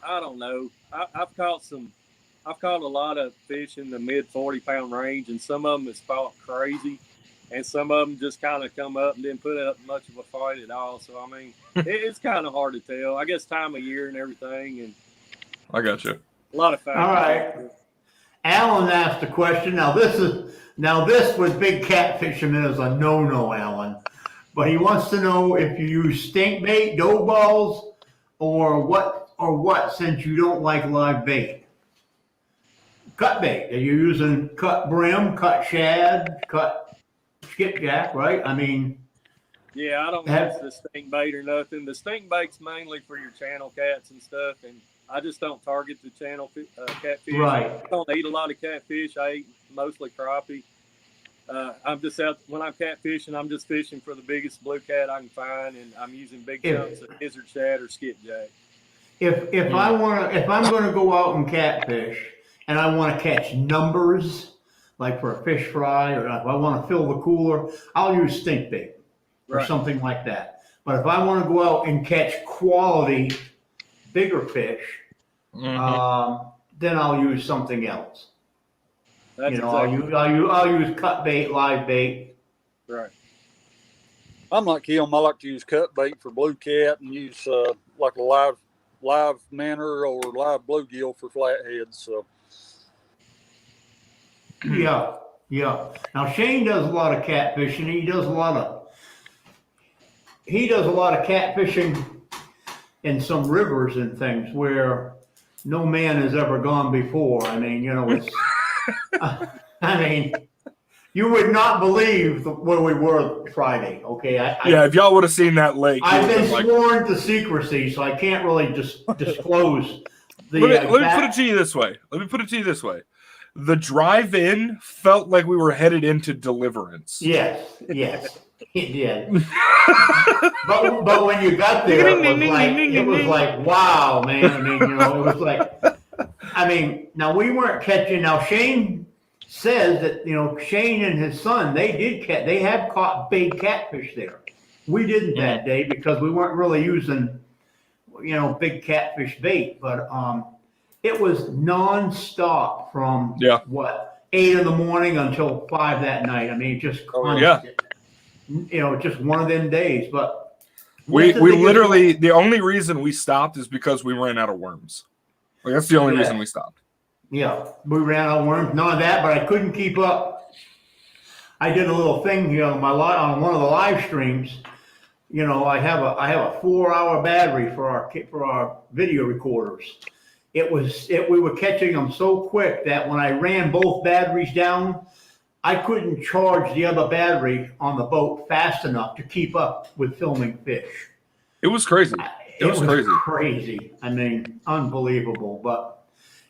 I don't know. I've caught a lot of fish in the mid 40-pound range, and some of them has fought crazy, and some of them just kind of come up and didn't put up much of a fight at all. So I mean, it's kind of hard to tell. I guess time of year and everything, and I got you. a lot of factors. All right. Alan asked a question. Now this with big cat fishermen is a no, Alan. But he wants to know if you use stink bait, dough balls, or what, since you don't like live bait. Cut bait. Are you using cut brim, cut shad, cut skipjack, right? I mean, Yeah, I don't use the stink bait or nothing. The stink bait's mainly for your channel cats and stuff, and I just don't target the channel catfish. Right. I don't eat a lot of catfish. I eat mostly crappie. I'm just out when I'm catfishing. I'm just fishing for the biggest blue cat I can find, and I'm using big chunks of gizzard shad or skipjack. If I'm going to go out and catfish, and I want to catch numbers, like for a fish fry, or if I want to fill the cooler, I'll use stink bait or something like that. But if I want to go out and catch quality, bigger fish, then I'll use something else. That's I'll use cut bait, live bait. Right. I'm like him. I like to use cut bait for blue cat and use like a live minnow or live bluegill for flatheads. So Yeah. Now Shane does a lot of catfishing. He does a lot of catfishing in some rivers and things where no man has ever gone before. I mean, it's. I mean, you would not believe where we were Friday. Okay. If y'all would have seen that lake, I've been sworn to secrecy, so I can't really just disclose the. Let me put it to you this way. The drive-in felt like we were headed into Deliverance. Yes, it did. but when you got there, it was like wow, man. I mean, it was like. I mean, now we weren't catching. Now Shane says that Shane and his son they have caught big catfish there. We didn't that day because we weren't really using big catfish bait, but it was nonstop from 8 in the morning until 5 that night. I mean, just constant. Just one of them days. But we literally the only reason we stopped is because we ran out of worms. Like, that's the only reason we stopped. Yeah, we ran out of worms. None of that, but I couldn't keep up. I did a little thing on one of the live streams. I have a 4-hour battery for our video recorders. We were catching them so quick that when I ran both batteries down, I couldn't charge the other battery on the boat fast enough to keep up with filming fish. It was crazy. It was crazy. I mean, unbelievable. But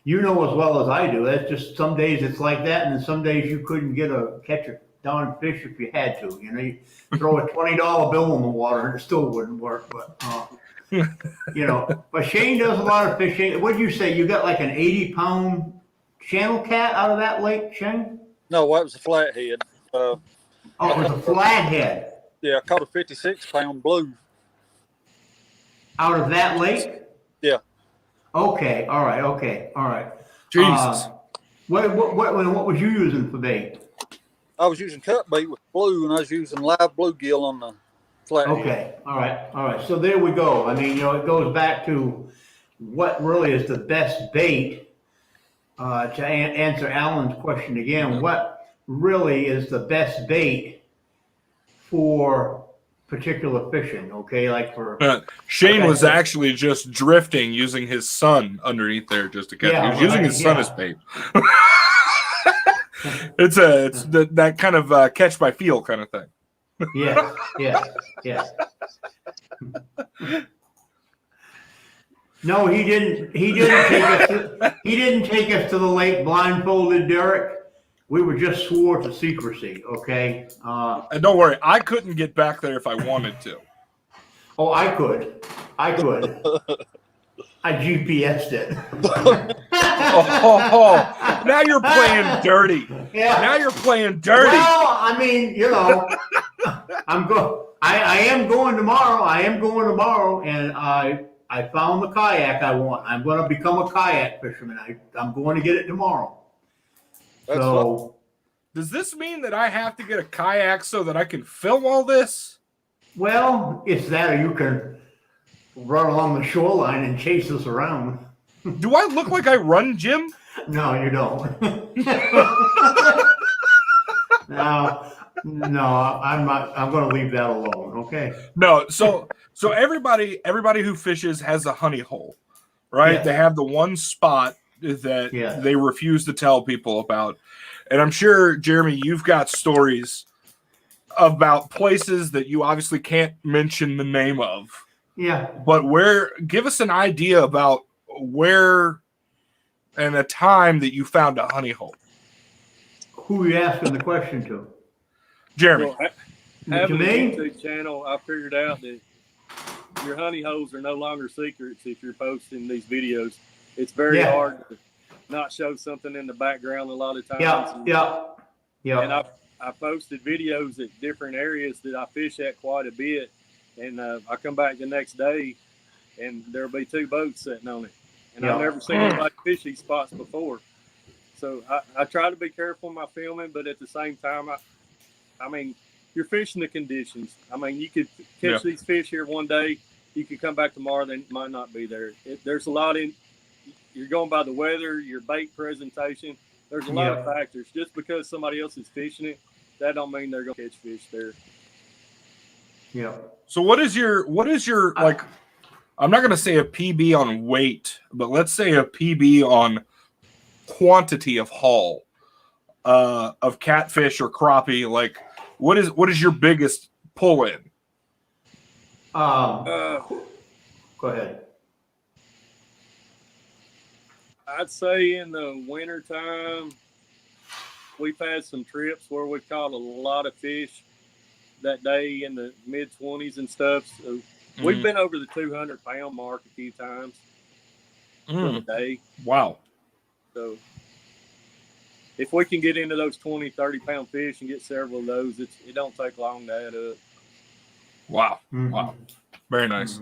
as well as I do, that's just some days it's like that, and then some days you couldn't catch a darn fish if you had to. You throw a $20 bill in the water and it still wouldn't work. But but Shane does a lot of fishing. What did you say? You got like an 80-pound channel cat out of that lake, Shane? no, that was a flathead. It was a flathead. Yeah, I caught a 56-pound blue. Out of that lake? Yeah. Okay. All right. Jesus. What was you using for bait? I was using cut bait with blue, and I was using live bluegill on the flathead. Okay. All right. So there we go. I mean, it goes back to what really is the best bait. To answer Alan's question again, what really is the best bait for particular fishing? Okay, like for Shane was actually just drifting using his son underneath there just to catch. He was using his son as bait. it's that kind of catch by feel kind of thing. Yes. No, he didn't. He didn't take us to the lake blindfolded, Derek. We were just swore to secrecy. Okay. And don't worry, I couldn't get back there if I wanted to. Oh, I could. I GPS'd it. Now you're playing dirty. Yeah. Now you're playing dirty. Well, I mean, I am going tomorrow, and I found the kayak I want. I'm going to become a kayak fisherman. I'm going to get it tomorrow. Does this mean that I have to get a kayak so that I can film all this? Well, it's that, or you can run along the shoreline and chase us around. Do I look like I run, Jim? No, you don't. No, I'm not. I'm going to leave that alone. Okay. No. So everybody who fishes has a honey hole, right? Yes. They have the one spot that they refuse to tell people about. And I'm sure, Jeremy, you've got stories about places that you obviously can't mention the name of. Yeah. But give us an idea about where and a time that you found a honey hole. Who are you asking the question to? Jeremy. Well, having To a me? YouTube channel, I figured out that your honey holes are no longer secrets if you're posting these videos. It's very Yeah. hard to not show something in the background a lot of times. Yeah. And I posted videos at different areas that I fish at quite a bit. And I come back the next day and there'll be 2 boats sitting on it. And I've never seen anybody fish these spots before. So I try to be careful in my filming, but at the same time, I mean, you're fishing the conditions. I mean, you could catch these fish here one day. You could come back tomorrow, they might not be there. There's a lot you're going by the weather, your bait presentation. There's a lot of factors. Just because somebody else is fishing it, that don't mean they're going to catch fish there. Yeah. So what is your like, I'm not going to say a PB on weight, but let's say a PB on quantity of haul of catfish or crappie. Like, what is your biggest pull in? Go ahead. I'd say in the wintertime, we've had some trips where we caught a lot of fish that day in the mid-20s and stuff. So we've been over the 200-pound mark a few times for the day. Wow. So if we can get into those 20, 30-pound fish and get several of those, it don't take long to add up. Wow. Wow. Very nice.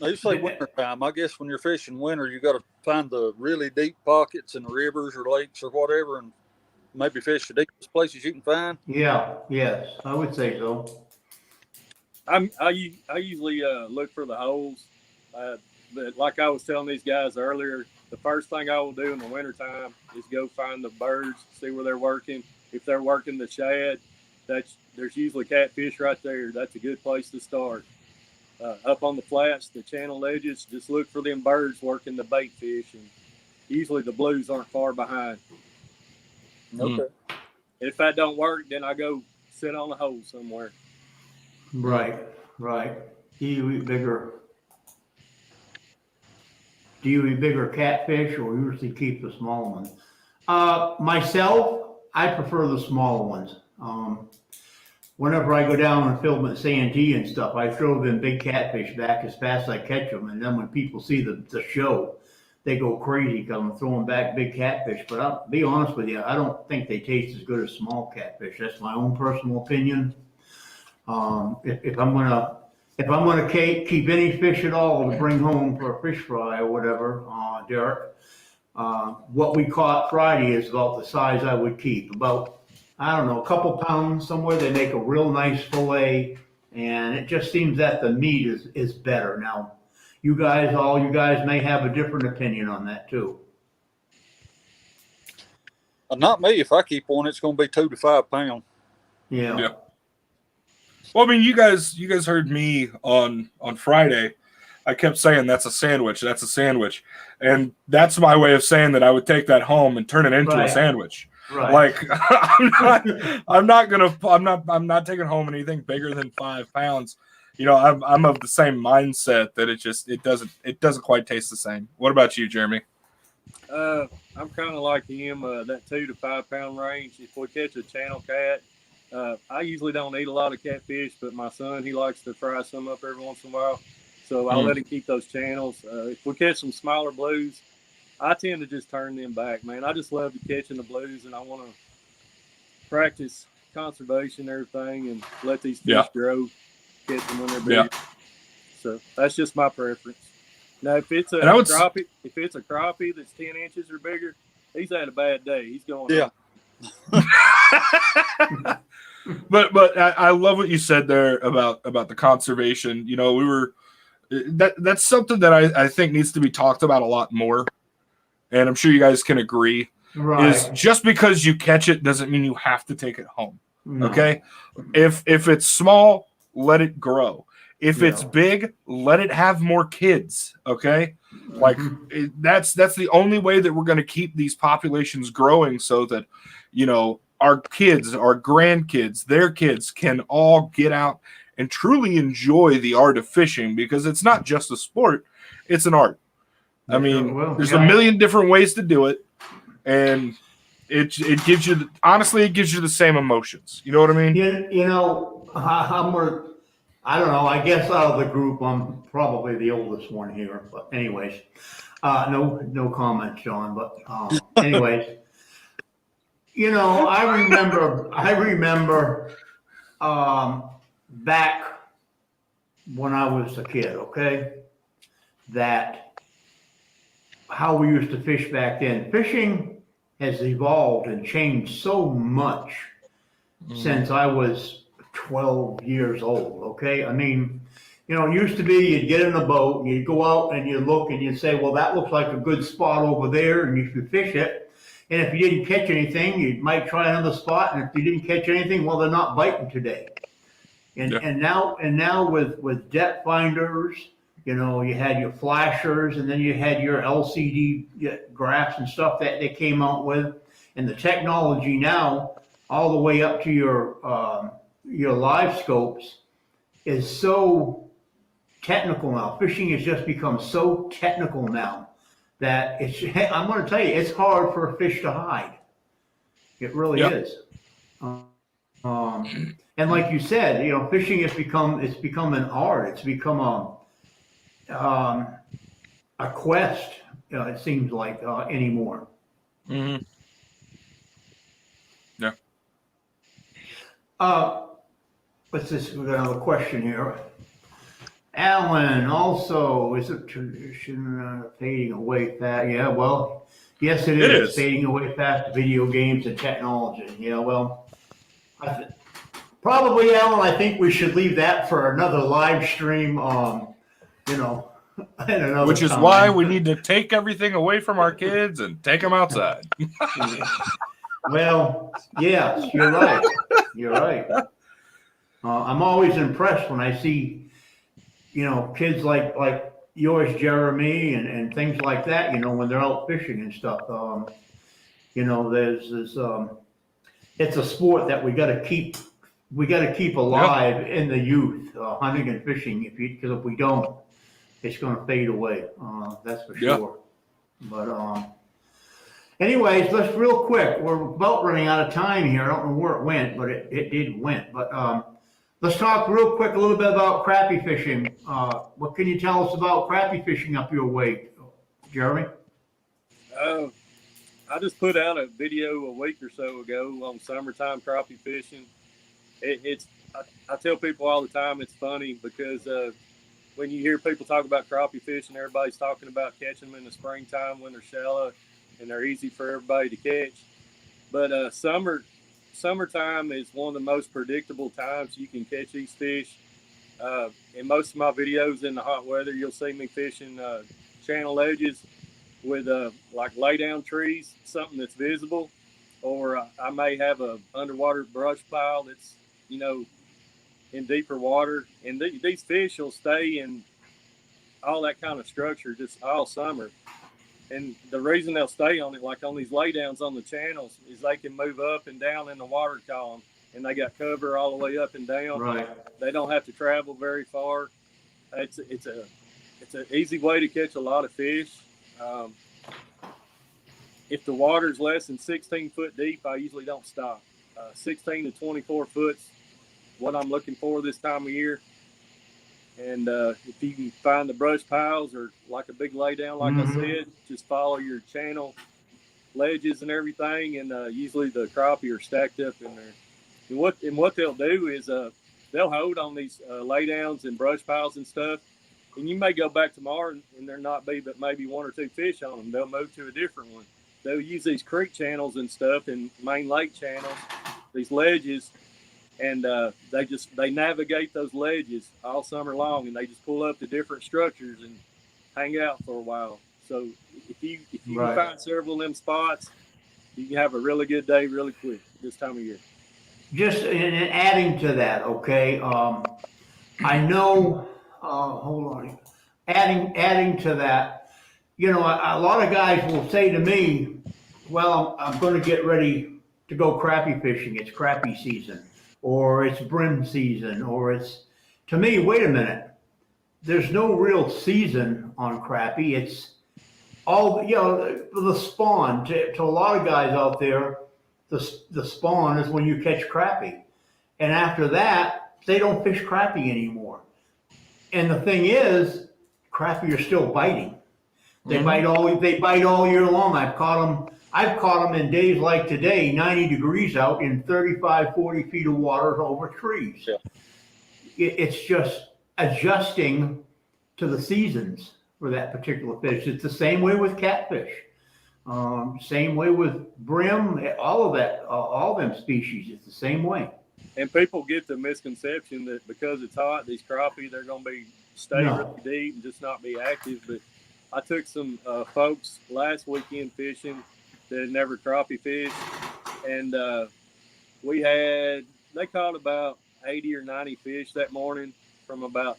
Now you say winter time. I guess when you're fishing winter, you got to find the really deep pockets in the rivers or lakes or whatever, and maybe fish the deepest places you can find. Yeah. Yes, I would say so. I usually look for the holes. But like I was telling these guys earlier, the first thing I will do in the wintertime is go find the birds, see where they're working. If they're working the shad, there's usually catfish right there. That's a good place to start. Up on the flats, the channel edges, just look for them birds working the bait fish, and usually the blues aren't far behind. Okay. If that don't work, then I go sit on the hole somewhere. Right. Do you eat bigger catfish, or usually keep the small ones? Myself, I prefer the smaller ones. Whenever I go down and film at Santee and stuff, I throw them big catfish back as fast as I catch them. And then when people see the show, they go crazy because I'm throwing back big catfish. But I'll be honest with you, I don't think they taste as good as small catfish. That's my own personal opinion. If I'm gonna keep any fish at all to bring home for a fish fry or whatever, Derek, what we caught Friday is about the size I would keep. About, I don't know, a couple pounds somewhere. They make a real nice fillet, and it just seems that the meat is better. Now, all you guys may have a different opinion on that too. Not me. If I keep one, it's going to be 2 to 5 pounds. Yeah. Well, I mean, you guys heard me on Friday. I kept saying that's a sandwich. That's a sandwich, and that's my way of saying that I would take that home and turn it into a sandwich. Right. Like I'm not taking home anything bigger than 5 pounds. You know, I'm of the same mindset that it doesn't quite taste the same. What about you, Jeremy? I'm kind of like him, that 2 to 5 pound range. If we catch a channel cat, I usually don't eat a lot of catfish, but my son, he likes to fry some up every once in a while. So I'll let him keep those channels. If we catch some smaller blues, I tend to just turn them back, man. I just love catching the blues, and I want to practice conservation and everything and let these fish grow, catch them when they're big. Yeah. So that's just my preference. Now, if it's a crappie that's 10 inches or bigger, he's had a bad day. He's going. Yeah. But I love what you said there about the conservation. You know, that's something that I think needs to be talked about a lot more, and I'm sure you guys can agree. Right. Is just because you catch it doesn't mean you have to take it home. No. Okay, if it's small, let it grow. If it's big, let it have more kids. Okay, like that's the only way that we're going to keep these populations growing, so that, you know, our kids, our grandkids, their kids can all get out and truly enjoy the art of fishing, because it's not just a sport, it's an art. I mean, there's a million different ways to do it, and it gives you, honestly, it gives you the same emotions. You know what I mean? You know, I don't know. I guess out of the group, I'm probably the oldest one here. But anyways, no comment, John. But anyways, you know, I remember back when I was a kid. Okay, that how we used to fish back then. Fishing has evolved and changed so much since I was 12 years old. Okay. I mean, you know, it used to be you'd get in a boat and you'd go out and you'd look and you'd say, well, that looks like a good spot over there, and you should fish it. And if you didn't catch anything, you might try another spot. And if you didn't catch anything, well, they're not biting today. And now with depth finders, you know, you had your flashers, and then you had your LCD graphs and stuff that they came out with, and the technology now, all the way up to your live scopes, is so technical now. Fishing has just become so technical now that I'm going to tell you, it's hard for a fish to hide. It really is. And like you said, you know, fishing has become an art. It's become a quest. It seems like anymore. Mm-hmm. Yeah. What's this? We got another question here. Alan, also, is it tradition fading away fast? Yeah, well, yes, it is fading away fast. Video games and technology. Yeah, well, probably, Alan. I think we should leave that for another live stream. You know, which is why we need to take everything away from our kids and take them outside. Well, yes, you're right. You're right. I'm always impressed when I see, you know, kids like yours, Jeremy, and things like that, you know, when they're out fishing and stuff. You know, there's this, it's a sport that we got to keep alive in the youth, hunting and fishing, because if we don't, it's going to fade away. That's for sure. But, anyways, let's real quick. We're about running out of time here. I don't know where it went, but it did went. But let's talk real quick a little bit about crappie fishing. What can you tell us about crappie fishing up your way, Jeremy? I just put out a video a week or so ago on summertime crappie fishing. I tell people all the time it's funny because when you hear people talk about crappie fishing, everybody's talking about catching them in the springtime when they're shallow and they're easy for everybody to catch. But summertime is one of the most predictable times you can catch these fish. In most of my videos in the hot weather, you'll see me fishing channel edges with like lay down trees, something that's visible, or I may have a underwater brush pile that's, you know, in deeper water, and these fish will stay in all that kind of structure just all summer. And the reason they'll stay on it, like on these laydowns on the channels, is they can move up and down in the water column, and they got cover all the way up and down. Right. They don't have to travel very far. It's an easy way to catch a lot of fish. If the water's less than 16 foot deep, I usually don't stop. 16 to 24 foot's what I'm looking for this time of year. And if you can find the brush piles or like a big lay down, like I said, just follow your channel ledges and everything. And usually the crappie are stacked up in there. And what they'll do is they'll hold on these lay downs and brush piles and stuff. And you may go back tomorrow and there not be but maybe one or two fish on them. They'll move to a different one. They'll use these creek channels and stuff and main lake channels, these ledges. And they navigate those ledges all summer long, and they just pull up to different structures and hang out for a while. So if you can find several of them spots, you can have a really good day really quick this time of year. Just in adding to that, okay. I know. Hold on. Adding to that, you know, a lot of guys will say to me, "Well, I'm going to get ready to go crappie fishing. It's crappie season, or it's brim season, or it's, to me, wait a minute. There's no real season on crappie. It's all, the spawn. To a lot of guys out there, the spawn is when you catch crappie. And after that, they don't fish crappie anymore. And the thing is, crappie are still biting. They bite all year long. I've caught them in days like today, 90 degrees out in 35, 40 feet of water over trees. Yeah. It's just adjusting to the seasons for that particular fish. It's the same way with catfish. Same way with brim, all of that, all them species. It's the same way. And people get the misconception that because it's hot, these crappie, they're going to stay really deep and just not be active. But I took some folks last weekend fishing that had never crappie fished, and they caught about 80 or 90 fish that morning from about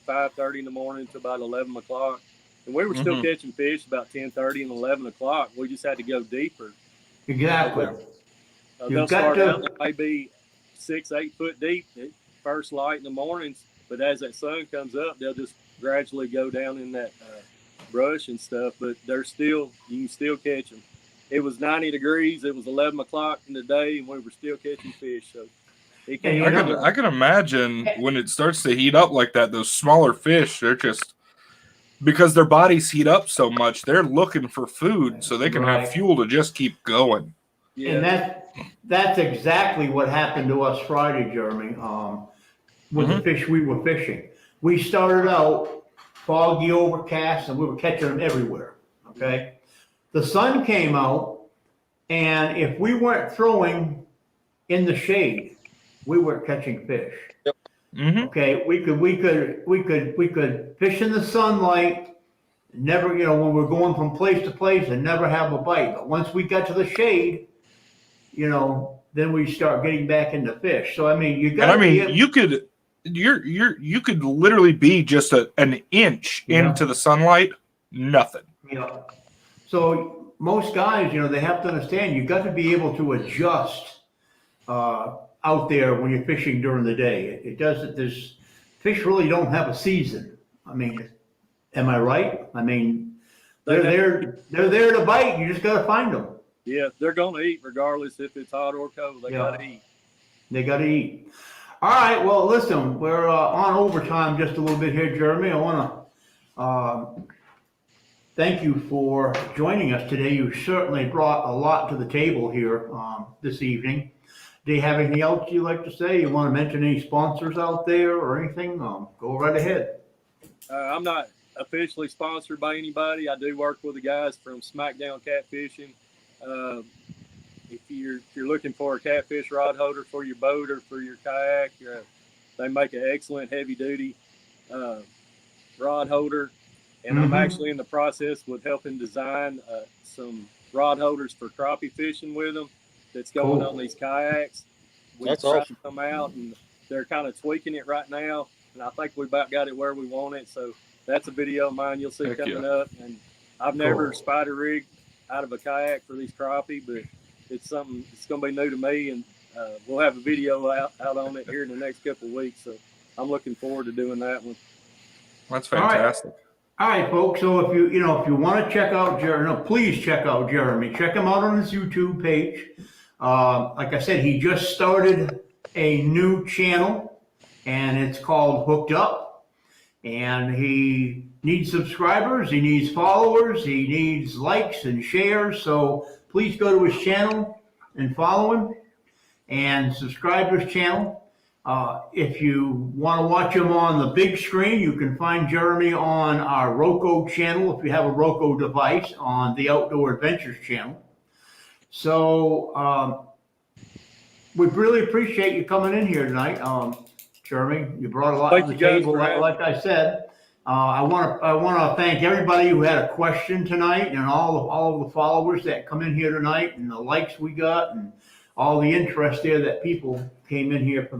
5:30 in the morning to about 11 o'clock. And we were still catching fish about 10:30 and 11 o'clock. We just had to go deeper. Exactly. They'll start out maybe 6-8 foot deep at first light in the mornings, but as that sun comes up, they'll just gradually go down in that brush and stuff. But you can still catch them. It was 90 degrees. It was 11 o'clock in the day, and we were still catching fish. So I can imagine when it starts to heat up like that, those smaller fish, they're just, because their bodies heat up so much, they're looking for food so they can have fuel to just keep going. Yeah. And that's exactly what happened to us Friday, Jeremy, with the fish we were fishing. We started out foggy, overcast, and we were catching them everywhere, okay? The sun came out, and if we weren't throwing in the shade, we weren't catching fish. Yep. Okay, we could fish in the sunlight, never, when we're going from place to place and never have a bite. But once we got to the shade, then we start getting back into fish. So I mean, you could literally be just an inch into the sunlight, nothing. So most guys, they have to understand you got to be able to adjust out there when you're fishing during the day. There's fish really don't have a season. I mean, am I right? I mean, they're there to bite. You just got to find them. Yeah, they're going to eat regardless if it's hot or cold. They got to eat. They got to eat. All right. Well, listen, we're on overtime just a little bit here, Jeremy. I want to thank you for joining us today. You certainly brought a lot to the table here this evening. Do you have anything else you'd like to say? You want to mention any sponsors out there or anything? Go right ahead. I'm not officially sponsored by anybody. I do work with the guys from Smackdown Catfishing. If you're looking for a catfish rod holder for your boat or for your kayak, they make an excellent heavy duty rod holder. And I'm actually in the process with helping design some rod holders for crappie fishing with them. That's going on these kayaks. That's awesome. Come out, and they're kind of tweaking it right now, and I think we about got it where we want it. So that's a video of mine you'll see coming up. And I've never spider rigged out of a kayak for these crappie, but it's something it's going to be new to me, and we'll have a video out on it here in the next couple of weeks. So I'm looking forward to doing that one. That's fantastic. All right, folks. So if you want to check out Jeremy, please check out Jeremy. Check him out on his YouTube page. Like I said, he just started a new channel, and it's called Hooked Up. And he needs subscribers, he needs followers, he needs likes and shares. So please go to his channel and follow him and subscribe to his channel. If you want to watch him on the big screen, you can find Jeremy on our Roku channel if you have a Roku device, on the Outdoor Adventures channel. So we really appreciate you coming in here tonight, Jeremy. You brought a lot to the table, like I said. I want to thank everybody who had a question tonight, and all of the followers that come in here tonight, and the likes we got, and all the interest there that people came in here for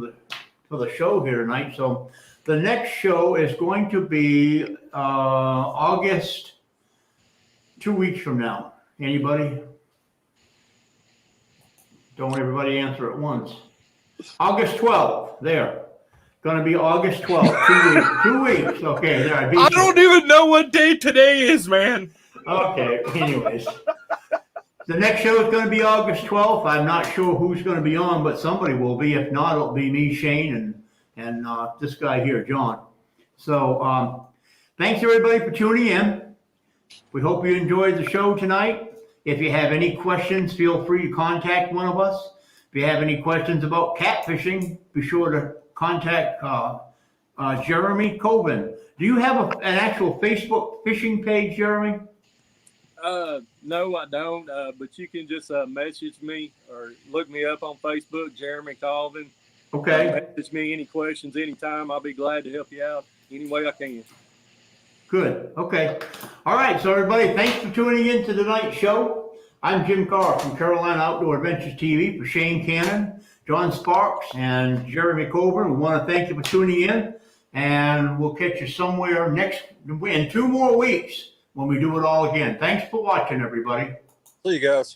the show here tonight. So the next show is going to be August, 2 weeks from now. Anybody? Don't everybody answer at once. August 12th, there. Gonna be August 12th, 2 weeks. 2 weeks, okay, there. I don't even know what day today is, man. Okay, anyways. The next show is gonna be August 12th. I'm not sure who's gonna be on, but somebody will be. If not, it'll be me, Shane, and this guy here, John. So, thanks everybody for tuning in. We hope you enjoyed the show tonight. If you have any questions, feel free to contact one of us. If you have any questions about catfishing, be sure to contact Jeremy Colvin. Do you have an actual Facebook fishing page, Jeremy? No, I don't. But you can just message me or look me up on Facebook, Jeremy Colvin. Okay. Message me any questions anytime. I'll be glad to help you out any way I can. Good. Okay. All right. So everybody, thanks for tuning in to tonight's show. I'm Jim Carr from Carolina Outdoor Adventures TV for Shane Cannon, John Sparks, and Jeremy Colburn. We want to thank you for tuning in, and we'll catch you somewhere in 2 more weeks when we do it all again. Thanks for watching, everybody. See you guys.